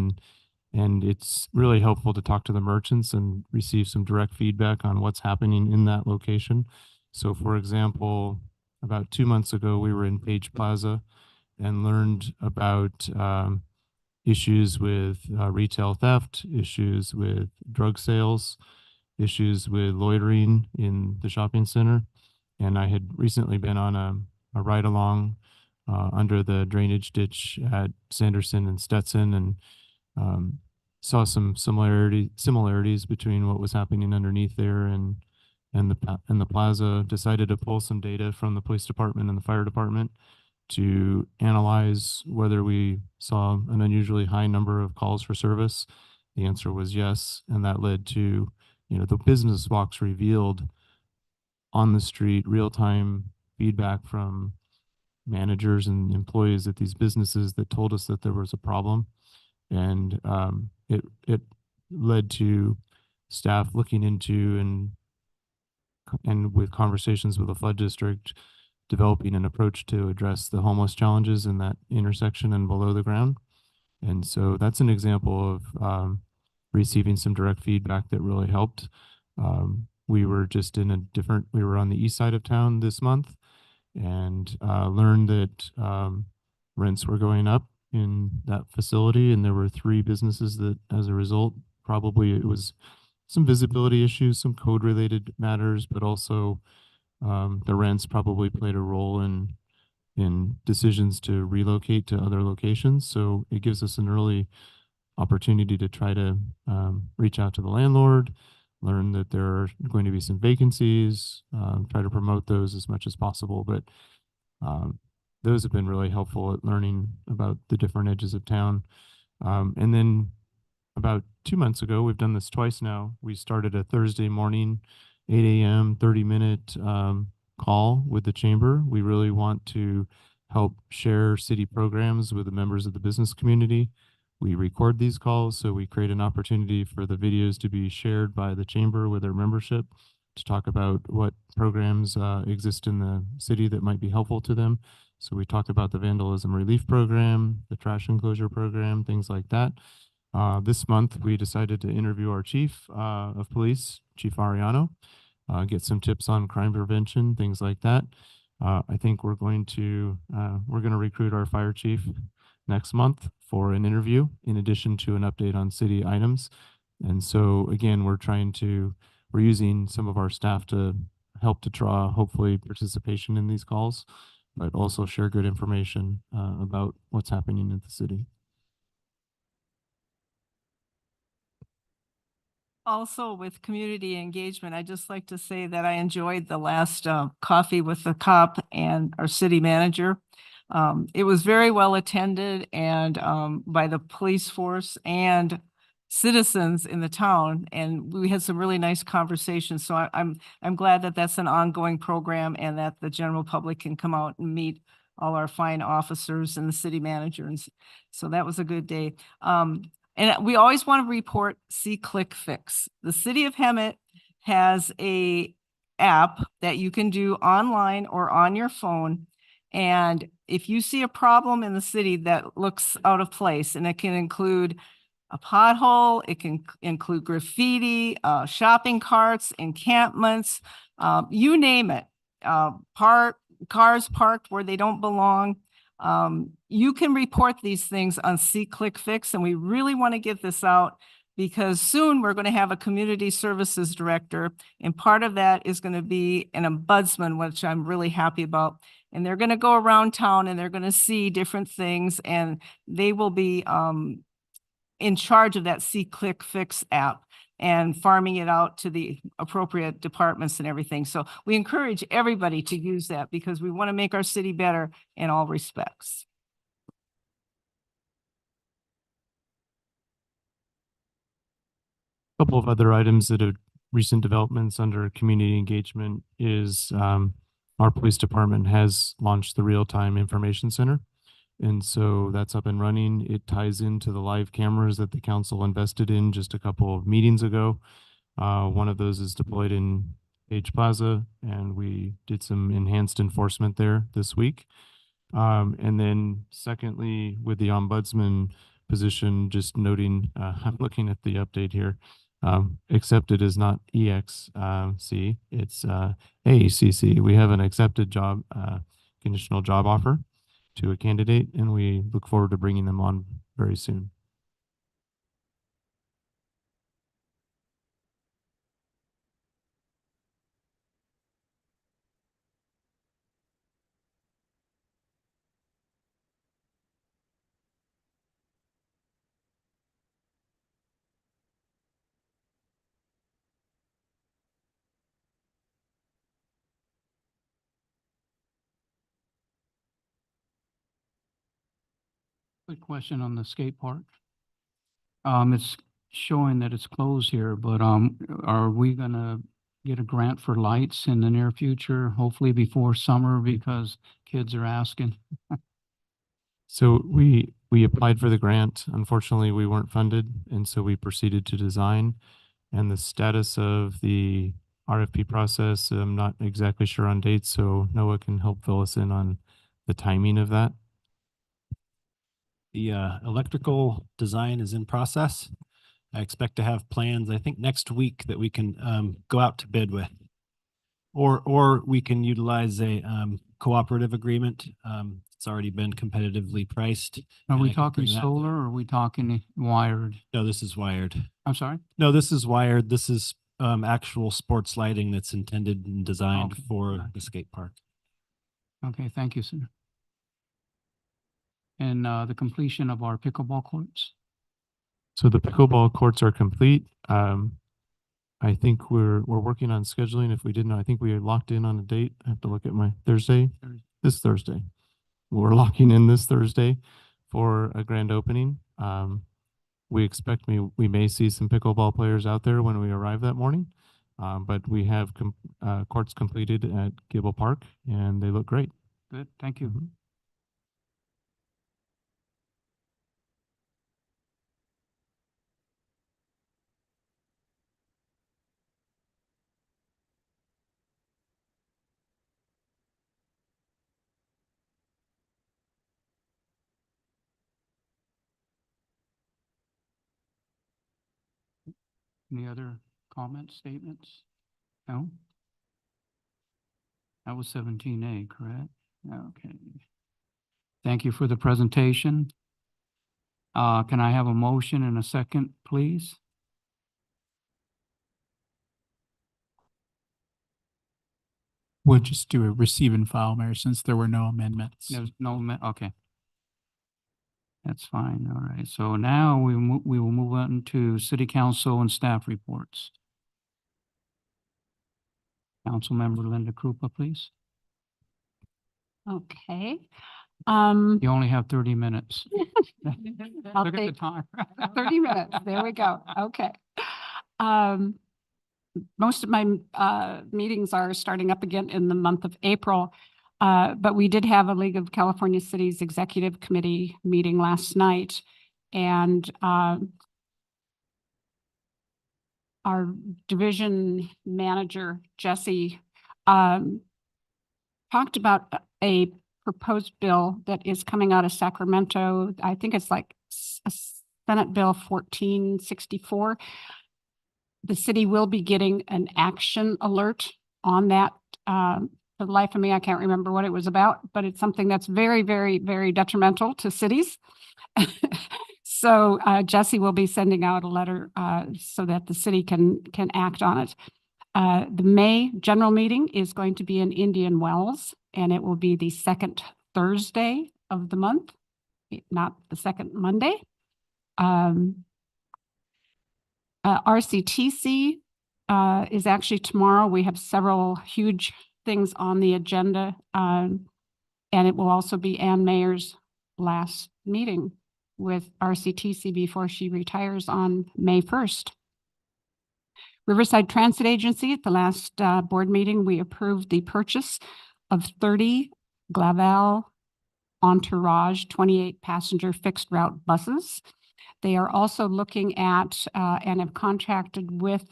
and it's really helpful to talk to the merchants and receive some direct feedback on what's happening in that location. So for example, about 2 months ago, we were in Page Plaza and learned about issues with retail theft, issues with drug sales, issues with loitering in the shopping center. And I had recently been on a ride along under the drainage ditch at Sanderson and Stetson, and saw some similarities between what was happening underneath there and the plaza. Decided to pull some data from the police department and the fire department to analyze whether we saw an unusually high number of calls for service. The answer was yes, and that led to, the business walks revealed on the street real-time feedback from managers and employees at these businesses that told us that there was a problem. And it led to staff looking into and with conversations with the flood district, developing an approach to address the homeless challenges in that intersection and below the ground. And so that's an example of receiving some direct feedback that really helped. We were just we were on the east side of town this month and learned that rents were going up in that facility. And there were 3 businesses that, as a result, probably it was some visibility issues, some code related matters, but also the rents probably played a role in decisions to relocate to other locations. So it gives us an early opportunity to try to reach out to the landlord, learn that there are going to be some vacancies, try to promote those as much as possible. But those have been really helpful at learning about the different edges of town. And then about 2 months ago, we've done this twice now. We started a Thursday morning, 8 a.m., 30-minute call with the chamber. We really want to help share city programs with the members of the business community. We record these calls, so we create an opportunity for the videos to be shared by the chamber with their membership to talk about what programs exist in the city that might be helpful to them. So we talked about the vandalism relief program, the trash enclosure program, things like that. This month, we decided to interview our chief of police, Chief Ariano, get some tips on crime prevention, things like that. I think we're going to recruit our fire chief next month for an interview, in addition to an update on city items. And so again, we're using some of our staff to help to draw, hopefully, participation in these calls, but also share good information about what's happening in the city. Also, with community engagement, I'd just like to say that I enjoyed the last coffee with the cop and our city manager. It was very well attended and by the police force and citizens in the town, and we had some really nice conversations. So I'm glad that that's an ongoing program and that the general public can come out and meet all our fine officers and the city manager. And so that was a good day. And we always want to report SeeClickFix. The city of Hemet has a app that you can do online or on your phone. And if you see a problem in the city that looks out of place, and it can include a pothole. It can include graffiti, shopping carts, encampments, you name it. Cars parked where they don't belong. You can report these things on SeeClickFix, and we really want to get this out because soon we're going to have a community services director, and part of that is going to be an ombudsman, which I'm really happy about. And they're going to go around town and they're going to see different things, and they will be in charge of that SeeClickFix app and farming it out to the appropriate departments and everything. So we encourage everybody to use that because we want to make our city better in all respects. Couple of other items that are recent developments under community engagement is our police department has launched the real-time information center. And so that's up and running. It ties into the live cameras that the council invested in just a couple of meetings ago. One of those is deployed in Page Plaza, and we did some enhanced enforcement there this week. And then secondly, with the ombudsman position, just noting, I'm looking at the update here. Accepted is not EXC, it's ACC. We have an accepted job, conditional job offer to a candidate, and we look forward to bringing them on very soon. Quick question on the skate park. It's showing that it's closed here, but are we gonna get a grant for lights in the near future, hopefully before summer, because kids are asking? So we applied for the grant. Unfortunately, we weren't funded, and so we proceeded to design. And the status of the RFP process, I'm not exactly sure on dates, so Noah can help fill us in on the timing of that. The electrical design is in process. I expect to have plans, I think, next week that we can go out to bid with. Or we can utilize a cooperative agreement. It's already been competitively priced. Are and we I can talking bring that- solar or are we talking wired? No, this is wired. I'm sorry? No, this is wired. This is actual sports lighting that's intended and designed Okay, for gotcha. the skate park. Okay, thank you, sir. And the completion of our pickleball courts? So the pickleball courts are complete. I think we're working on scheduling. If we didn't, I think we are locked in on a date. I have to look at my Thursday. This Thursday. We're locking in this Thursday for a grand opening. We expect we may see some pickleball players out there when we arrive that morning. But we have courts completed at Gable Park, and they look great. Good, thank you. Any other comments, statements? No? That was 17A, correct? Okay. Thank you for the presentation. Can I have a motion and a second, please? We'll just do a receive and file, Mayor, since there were no amendments. There's no, okay. That's fine, all right. So now we will move on to city council and staff reports. Councilmember Linda Krupa, please. Okay. You only have 30 minutes. I'll Look at the take time. 30 minutes. There we go. Okay. Most of my meetings are starting up again in the month of April. But we did have a League of California Cities Executive Committee meeting last night. And our division manager, Jesse, talked about a proposed bill that is coming out of Sacramento. I think it's like Senate Bill 1464. The city will be getting an action alert on that. For the life of me, I can't remember what it was about, but it's something that's very, very, very detrimental to cities. So Jesse will be sending out a letter so that the city can act on it. The May general meeting is going to be in Indian Wells, and it will be the second Thursday of the month, not the second Monday. RCTC is actually tomorrow. We have several huge things on the agenda, and it will also be Ann Mayer's last meeting with RCTC before she retires on May 1st. Riverside Transit Agency, at the last board meeting, we approved the purchase of 30 Glaval Entourage 28 passenger fixed route buses. They are also looking at and have contracted with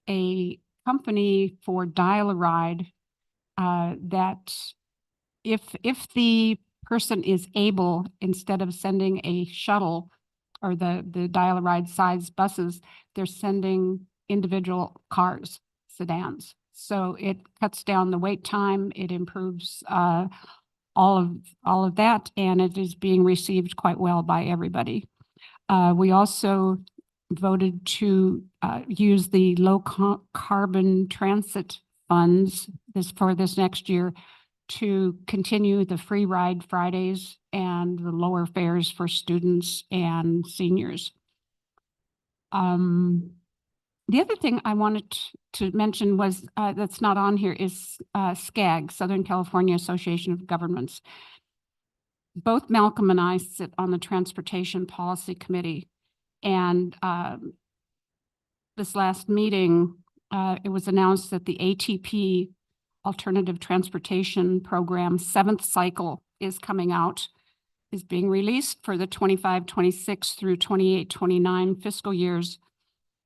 a company for Dial-A-Ride that if the person is able, instead of sending a shuttle or the Dial-A-Ride size buses, they're sending individual cars, sedans. So it cuts down the wait time, it improves all of that, and it is being received quite well by everybody. We also voted to use the low carbon transit funds for this next year to continue the free ride Fridays and the lower fares for students and seniors. The other thing I wanted to mention was that's not on here is SCAG, Southern California Association of Governments. Both Malcolm and I sit on the Transportation Policy Committee, and this last meeting, it was announced that the ATP Alternative Transportation Program 7th cycle is coming out, is being released for the 25-26 through 28-29 fiscal years.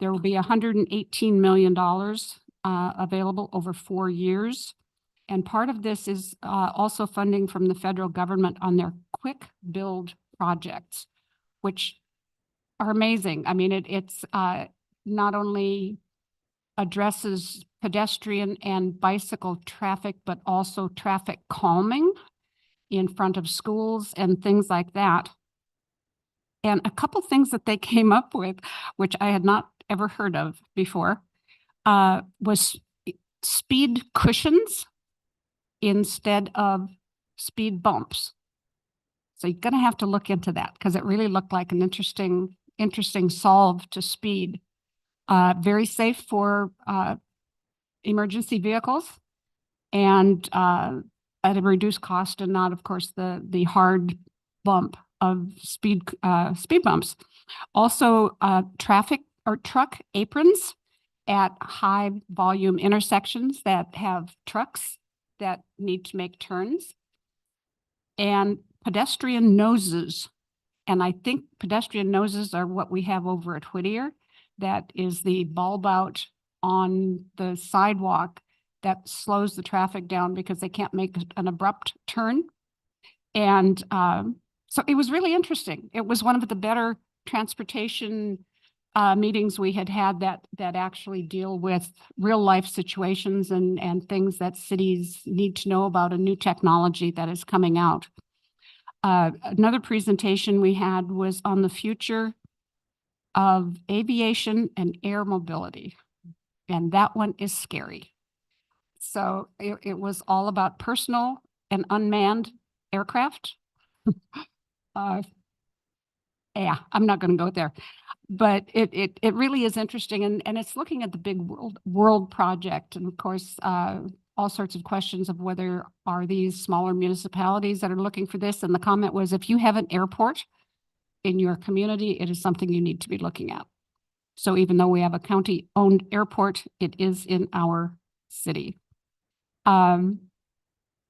There will be $118 million available over 4 years. And part of this is also funding from the federal government on their quick build projects, which are amazing. I mean, it's not only addresses pedestrian and bicycle traffic, but also traffic calming in front of schools and things like that. And a couple things that they came up with, which I had not ever heard of before, was speed cushions instead of speed bumps. So you're going to have to look into that because it really looked like an interesting solve to speed. Very safe for emergency vehicles, and at a reduced cost, and not, of course, the hard bump of speed bumps. Also, traffic or truck aprons at high volume intersections that have trucks that need to make turns, and pedestrian noses. And I think pedestrian noses are what we have over at Whittier. That is the bulb out on the sidewalk that slows the traffic down because they can't make an abrupt turn. And so it was really interesting. It was one of the better transportation meetings we had that actually deal with real life situations and things that cities need to know about, a new technology that is coming out. Another presentation we had was on the future of aviation and air mobility, and that one is scary. So it was all about personal and unmanned aircraft. Yeah, I'm not going to go there, but it really is interesting, and it's looking at the big world project, and of course all sorts of questions of whether are these smaller municipalities that are looking for this. And the comment was, if you have an airport in your community, it is something you need to be looking at. So even though we have a county-owned airport, it is in our city. A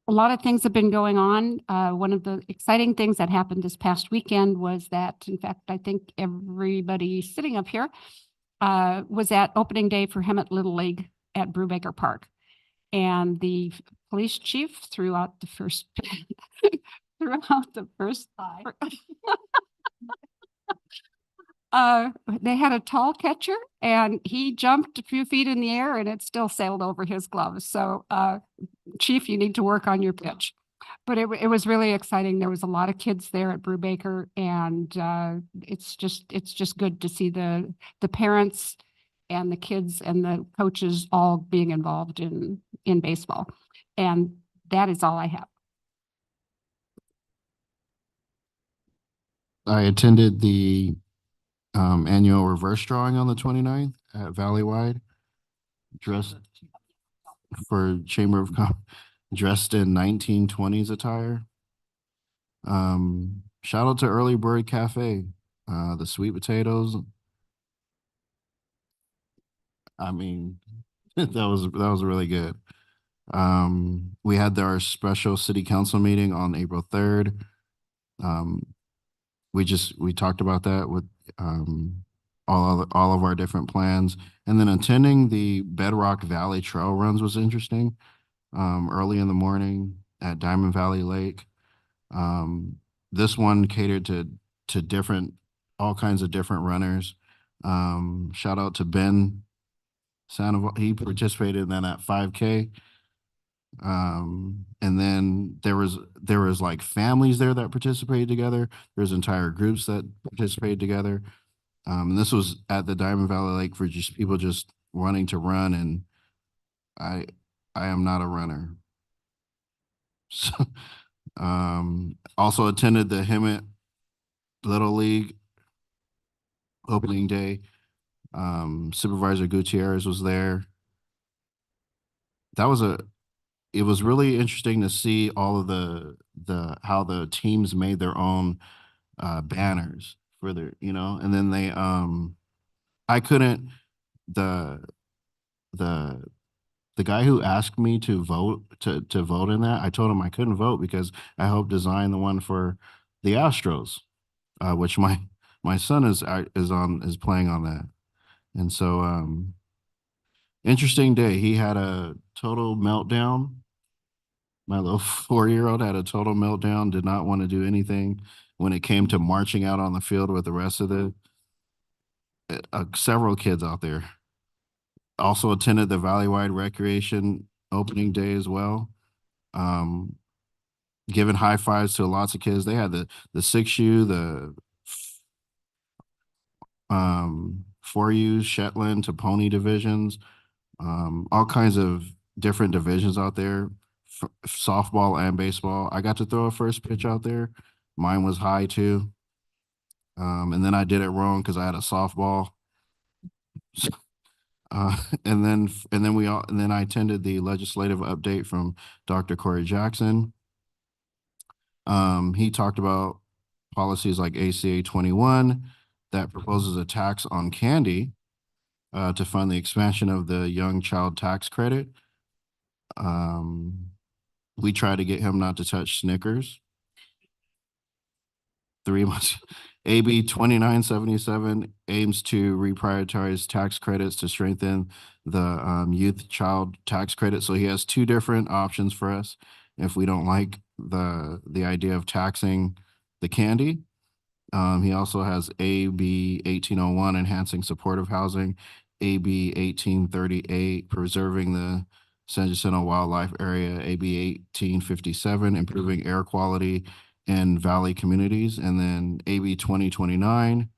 lot of things have been going on. One of the exciting things that happened this past weekend was that, in fact, I think everybody sitting up here was at opening day for Hemet Little League at Brubaker Park. And the police chief threw out the first They had a tall catcher and he jumped a few feet in the air and it still sailed over his gloves. So, Chief, you need to work on your pitch. But it was really exciting. There was a lot of kids there at Brubaker, and it's just good to see the parents and the kids and the coaches all being involved in baseball. And that is all I have. I attended the annual reverse drawing on the 29th at Valleywide, dressed for Chamber of dressed in 1920s attire. Shout out to Early Bird Cafe, the sweet potatoes. I mean, that was really good. We had our special city council meeting on April 3rd. We talked about that with all of our different plans, and then attending the Bedrock Valley Trail Runs was interesting. Early in the morning at Diamond Valley Lake. This one catered to all kinds of different runners. Shout out to Ben Sandoval. He participated in that 5K. And then there was like families there that participated together. There's entire groups that participated together. And this was at the Diamond Valley Lake for just people just wanting to run. And I am not a runner. So, also attended the Hemet Little League opening day. Supervisor Gutierrez was there. It was really interesting to see all of how the teams made their own banners for their, and then they I couldn't the guy who asked me to vote to vote in that, I told him I couldn't vote because I helped design the one for the Astros, which my son is playing on that. And so interesting day. He had a total meltdown. My little 4-year-old had a total meltdown, did not want to do anything when it came to marching out on the field with the rest of the several kids out there. Also attended the Valleywide Recreation opening day as well. Giving high fives to lots of kids. They had the 6U, the 4U, Shetland to pony divisions, all kinds of different divisions out there, softball and baseball. I got to throw a first pitch out there. Mine was high too. And then I did it wrong because I had a softball. And then I attended the legislative update from Dr. Corey Jackson. He talked about policies like ACA 21 that proposes a tax on candy to fund the expansion of the Young Child Tax Credit. We tried to get him not to touch Snickers. 3 months. AB 2977 aims to reprioritize tax credits to strengthen the youth child tax credit. So he has 2 different options for us if we don't like the idea of taxing the candy. He also has AB 1801, enhancing supportive housing, AB 1838, preserving the San Jacinto Wildlife Area, AB 1857, improving air quality in valley communities, and then AB 2029,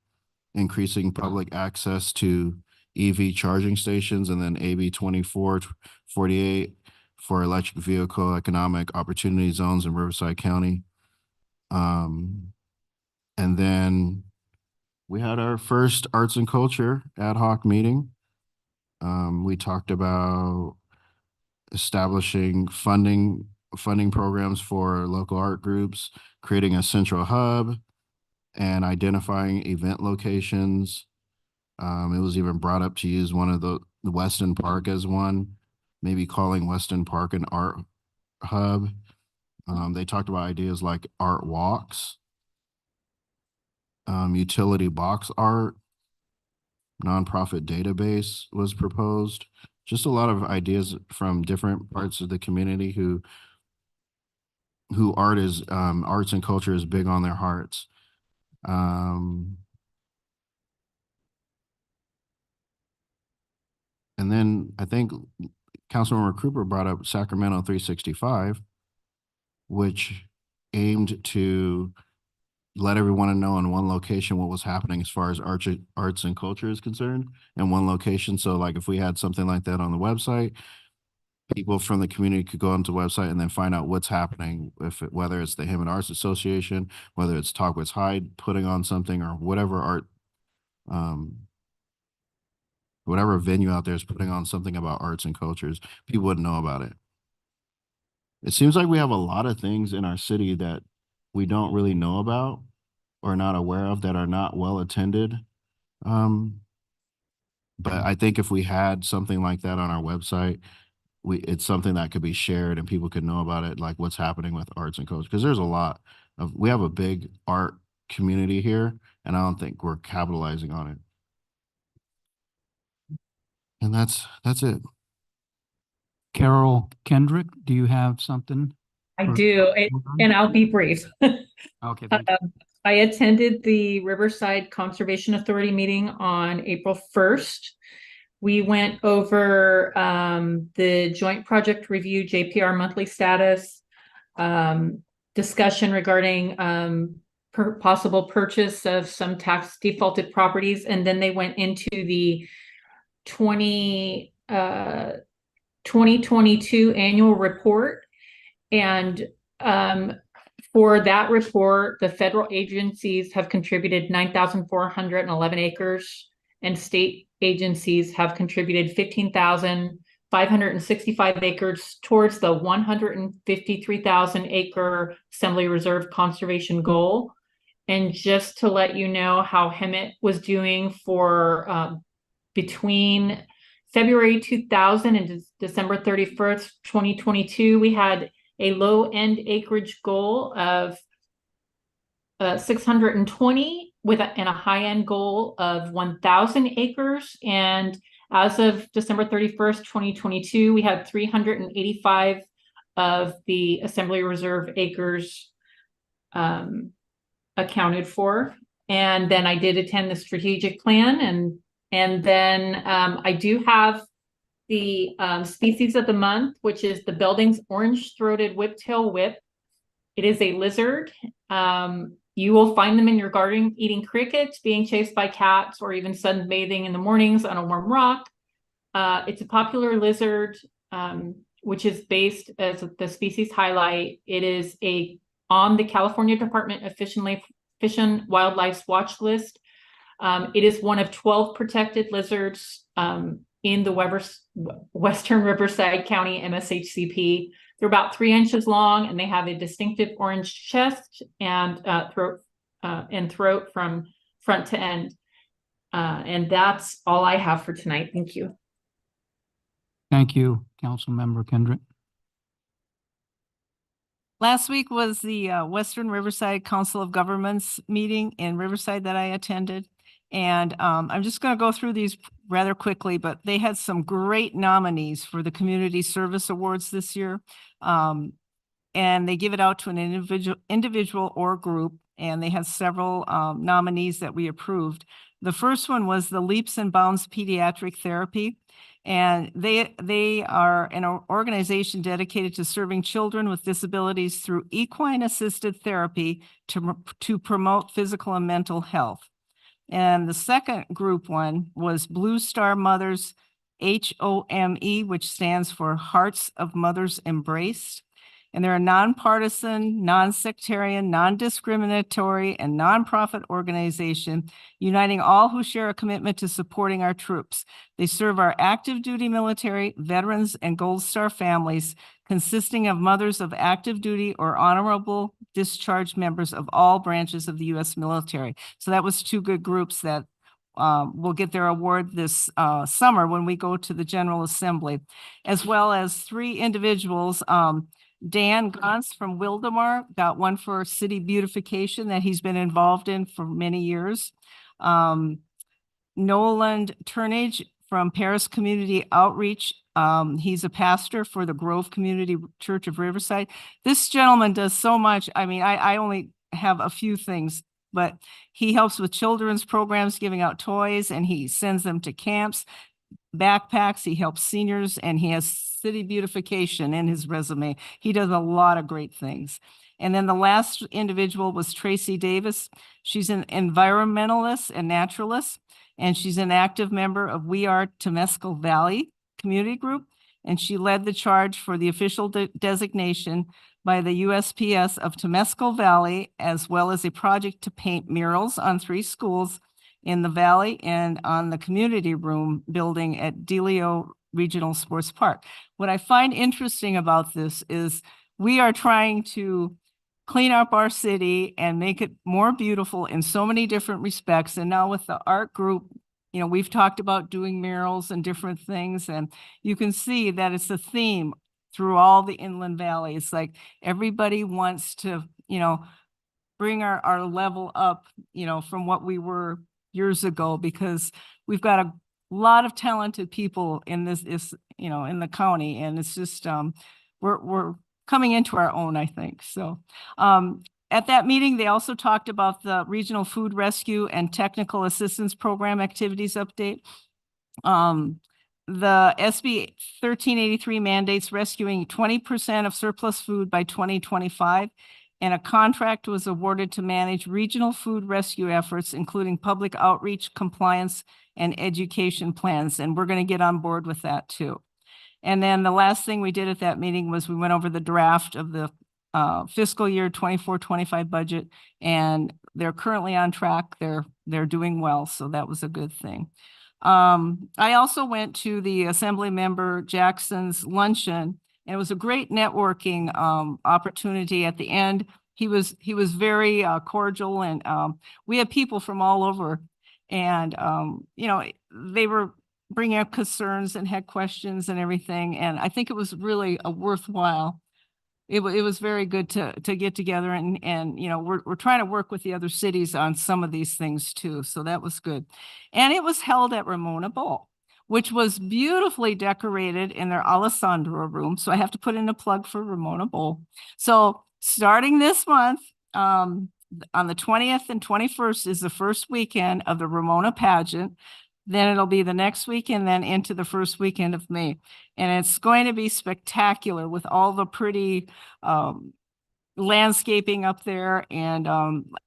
increasing public access to EV charging stations, and then AB 2448 for electric vehicle economic opportunity zones in Riverside County. And then we had our first arts and culture ad hoc meeting. We talked about establishing funding programs for local art groups, creating a central hub, and identifying event locations. It was even brought up to use one of the Weston Park as one, maybe calling Weston Park an art hub. They talked about ideas like art walks, utility box art, nonprofit database was proposed. Just a lot of ideas from different parts of the community who arts and culture is big on their hearts. And then I think Councilmember Cooper brought up Sacramento 365, which aimed to let everyone know in one location what was happening as far as arts and culture is concerned in one location. So like if we had something like that on the website, people from the community could go onto the website and then find out what's happening, whether it's the Hammond Arts Association, whether it's Talkwitz Hyde putting on something, or whatever art, whatever venue out there is putting on something about arts and cultures, people wouldn't know about it. It seems like we have a lot of things in our city that we don't really know about or not aware of, that are not well attended. But I think if we had something like that on our website, it's something that could be shared and people could know about it, like what's happening with arts and culture. Because there's a lot of, we have a big art community here, and I don't think we're capitalizing on it. And that's it. Carol Kendrick, do you have something? I for- do, and I'll be brief. Okay, thank you. I attended the Riverside Conservation Authority meeting on April 1st. We went over the joint project review, JPR monthly status, discussion regarding possible purchase of some tax defaulted properties, and then they went into the 2022 annual report. And for that report, the federal agencies have contributed 9,411 acres, and state agencies have contributed 15,565 acres towards the 153,000 acre Assembly Reserve conservation goal. And just to let you know how Hemet was doing for between February 2000 and December 31st, 2022, we had a low end acreage goal of 620 and a high end goal of 1,000 acres. And as of December 31st, 2022, we had 385 of the Assembly Reserve acres accounted for. And then I did attend the strategic plan, and then I do have the species of the month, which is the Belding's orange-throated whiptail whip. It is a lizard. You will find them in your garden eating crickets, being chased by cats, or even sunbathing in the mornings on a warm rock. It's a popular lizard, which is based, as the species highlight, it is on the California Department of Fish and Wildlife's watch list. It is one of 12 protected lizards in the Western Riverside County MSHCP. They're about 3 inches long, and they have a distinctive orange chest and throat from front to end. And that's all I have for tonight. Thank you. Thank you, Councilmember Kendrick. Last week was the Western Riverside Council of Governments meeting in Riverside that I attended. And I'm just going to go through these rather quickly, but they had some great nominees for the Community Service Awards this year. And they give it out to an individual or group, and they had several nominees that we approved. The first one was the Leaps and Bounds Pediatric Therapy. And they are an organization dedicated to serving children with disabilities through equine assisted therapy to promote physical and mental health. And the second group one was Blue Star Mothers, HOME, which stands for Hearts of Mothers Embraced. And they're a nonpartisan, non-sectarian, non-discriminatory, and nonprofit organization uniting all who share a commitment to supporting our troops. They serve our active duty military, veterans, and Gold Star families, consisting of mothers of active duty or honorable discharge members of all branches of the U.S. military. So that was 2 good groups that will get their award this summer when we go to the General Assembly, as well as 3 individuals. Dan Gons from Wildemar got one for city beautification that he's been involved in for many years. Noland Turnage from Paris Community Outreach. He's a pastor for the Grove Community Church of Riverside. This gentleman does so much. I mean, I only have a few things, but he helps with children's programs, giving out toys, and he sends them to camps. backpacks, he helps seniors, and he has city beautification in his resume. He does a lot of great things. And then the last individual was Tracy Davis. She's an environmentalist and naturalist, and she's an active member of We Are Temescal Valley Community Group, and she led the charge for the official designation by the USPS of Temescal Valley, as well as a project to paint murals on 3 schools in the valley and on the community room building at Delio Regional Sports Park. What I find interesting about this is we are trying to clean up our city and make it more beautiful in so many different respects. And now with the art group, you know, we've talked about doing murals and different things, and you can see that it's a theme through all the inland valley. It's like everybody wants to, you know, bring our level up, you know, from what we were years ago, because we've got a lot of talented people in this, you know, in the county, and it's just, we're coming into our own, I think. So, at that meeting, they also talked about the Regional Food Rescue and Technical Assistance Program activities update. The SB 1383 mandates rescuing 20% of surplus food by 2025, and a contract was awarded to manage regional food rescue efforts, including public outreach, compliance, and education plans. And we're going to get on board with that too. And then the last thing we did at that meeting was we went over the draft of the fiscal year 24-25 budget, and they're currently on track. They're doing well, so that was a good thing. I also went to the Assembly Member Jackson's luncheon, and it was a great networking opportunity at the end. He was very cordial, and we had people from all over, and you know, they were bringing up concerns and had questions and everything, and I think it was really a worthwhile. It was very good to get together, and you know, we're trying to work with the other cities on some of these things too, so that was good. And it was held at Ramona Bowl, which was beautifully decorated in their Alessandro room. So I have to put in a plug for Ramona Bowl. So starting this month, on the 20th and 21st is the first weekend of the Ramona pageant. Then it'll be the next weekend, then into the first weekend of May. And it's going to be spectacular with all the pretty landscaping up there. And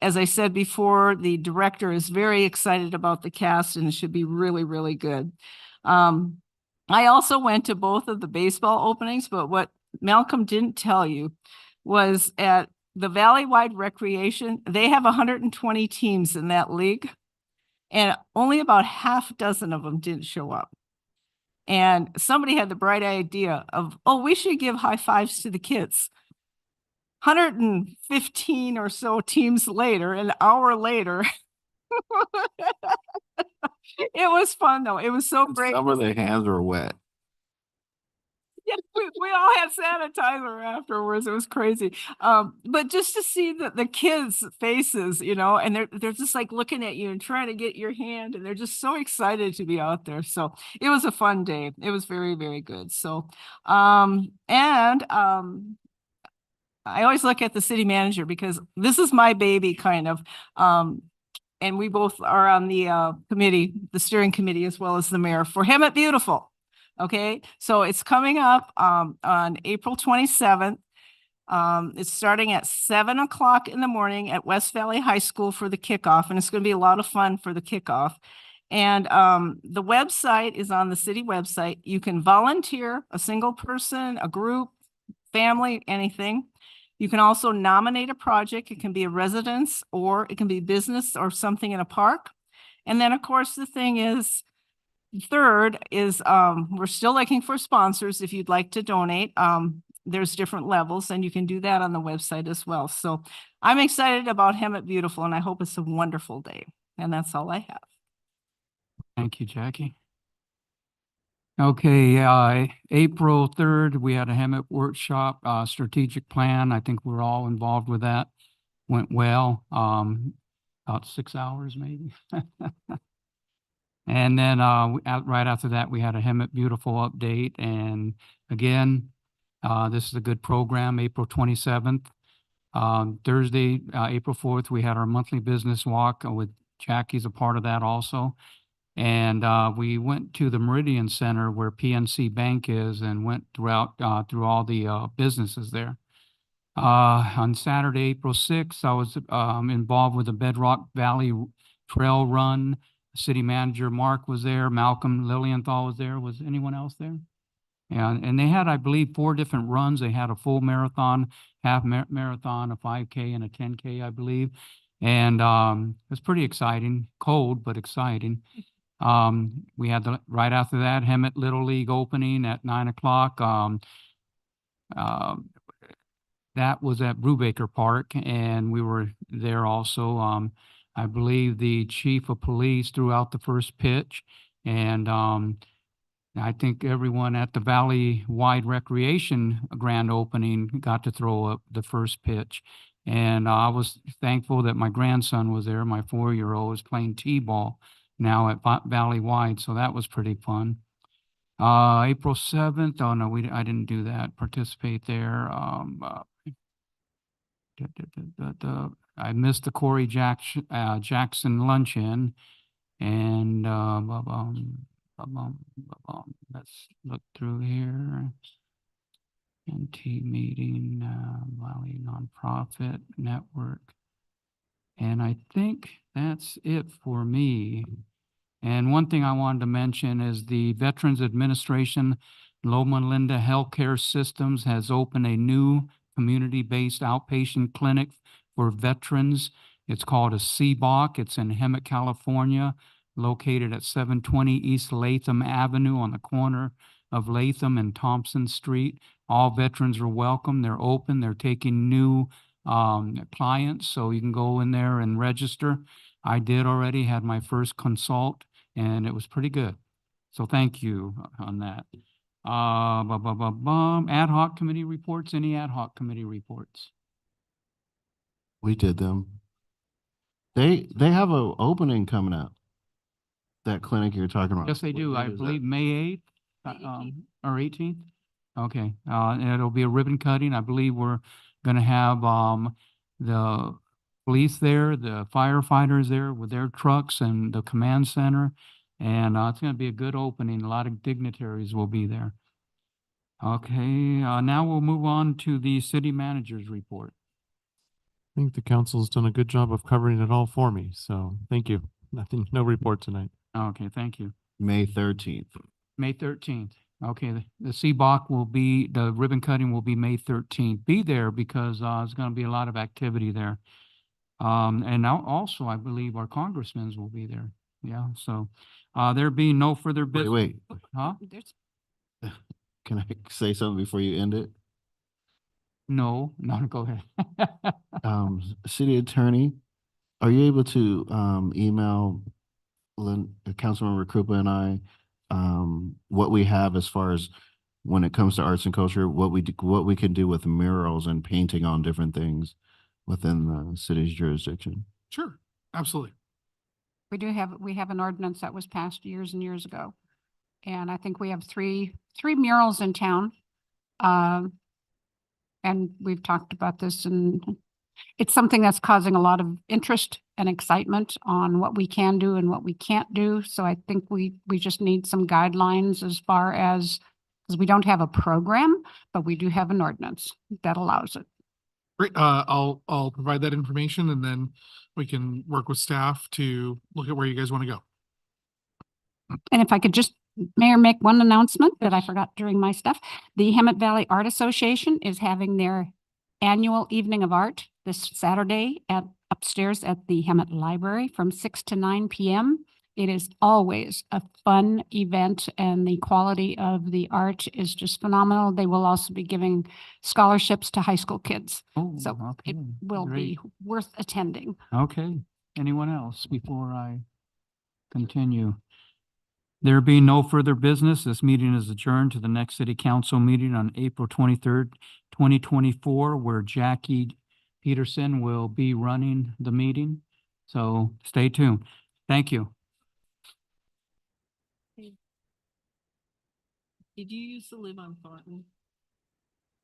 as I said before, the director is very excited about the cast, and it should be really, really good. I also went to both of the baseball openings, but what Malcolm didn't tell you was at the Valley-wide Recreation, they have 120 teams in that league, and only about half a dozen of them didn't show up. And somebody had the bright idea of, oh, we should give high fives to the kids. 115 or so teams later, an hour later. It was fun though. It was so great. Some of their hands were wet. Yeah, we all had sanitizer afterwards. It was crazy. But just to see the kids' faces, you know, and they're just like looking at you and trying to get your hand, and they're just so excited to be out there. So it was a fun day. It was very, very good. So, I always look at the city manager because this is my baby kind of. And we both are on the committee, the steering committee, as well as the mayor for Hemet Beautiful. Okay, so it's coming up on April 27th. It's starting at 7 o'clock in the morning at West Valley High School for the kickoff, and it's going to be a lot of fun for the kickoff. And the website is on the city website. You can volunteer, a single person, a group, family, anything. You can also nominate a project. It can be a residence, or it can be business or something in a park. And then, of course, the thing is, third is we're still looking for sponsors if you'd like to donate. There's different levels, and you can do that on the website as well. So I'm excited about Hemet Beautiful, and I hope it's a wonderful day. And that's all I have. Thank you, Jackie. Okay, April 3rd, we had a Hemet workshop, strategic plan. I think we're all involved with that. Went well, about 6 hours maybe. And then right after that, we had a Hemet Beautiful update. And again, this is a good program, April 27th. Thursday, April 4th, we had our monthly business walk with Jackie's a part of that also. And we went to the Meridian Center where PNC Bank is and went through all the businesses there. On Saturday, April 6th, I was involved with the Bedrock Valley Trail Run. City Manager Mark was there. Malcolm Lilienthal was there. Was anyone else there? And they had, I believe, 4 different runs. They had a full marathon, half marathon, a 5K, and a 10K, I believe. And it was pretty exciting, cold, but exciting. We had right after that, Hemet Little League opening at 9 o'clock. That was at Brubaker Park, and we were there also. I believe the chief of police threw out the first pitch, and I think everyone at the Valley-wide recreation grand opening got to throw up the first pitch. And I was thankful that my grandson was there. My 4-year-old was playing t-ball now at Valley-wide, so that was pretty fun. April 7th, oh no, I didn't do that, participate there. I missed the Corey Jackson luncheon, and let's look through here. NT meeting, Valley Nonprofit Network. And I think that's it for me. And one thing I wanted to mention is the Veterans Administration Loma Linda Healthcare Systems has opened a new community-based outpatient clinic for veterans. It's called a CBOC. It's in Hemet, California, located at 720 East Latham Avenue on the corner of Latham and Thompson Street. All veterans are welcome. They're open. They're taking new clients, so you can go in there and register. I did already, had my first consult, and it was pretty good. So thank you on that. Ad hoc committee reports. Any ad hoc committee reports? We did them. They have an opening coming up. That clinic you're talking about. Yes, they do. I believe May 8th or 18th. Okay, and it'll be a ribbon cutting. I believe we're going to have the police there, the firefighters there with their trucks, and the command center. And it's going to be a good opening. A lot of dignitaries will be there. Okay, now we'll move on to the city manager's report. I think the council's done a good job of covering it all for me, so thank you. No report tonight. Okay, thank you. May 13th. May 13th. Okay, the CBOC will be, the ribbon cutting will be May 13th. Be there because there's going to be a lot of activity there. And now also, I believe our congressmen will be there. Yeah, so there being no further business. Wait. Huh? Can I say something before you end it? No, go ahead. City attorney, are you able to email Councilmember Krupa and I what we have as far as when it comes to arts and culture, what we can do with murals and painting on different things within the city's jurisdiction? Sure, absolutely. We have an ordinance that was passed years and years ago. And I think we have three murals in town. And we've talked about this, and it's something that's causing a lot of interest and excitement on what we can do and what we can't do. So I think we just need some guidelines as far as, because we don't have a program, but we do have an ordinance that allows it. Great. I'll provide that information, and then we can work with staff to look at where you guys want to go. And if I could just, Mayor, make one announcement that I forgot during my stuff. The Hemet Valley Art Association is having their annual Evening of Art this Saturday upstairs at the Hemet Library from 6 to 9 p.m. It is always a fun event, and the quality of the art is just phenomenal. They will also be giving scholarships to high school kids. Oh, So okay. it will be worth attending. Okay. Anyone else before I continue? There being no further business, this meeting is adjourned to the next city council meeting on April 23rd, 2024, where Jackie Peterson will be running the meeting. So stay tuned. Thank you. Did you used to live on Thornton?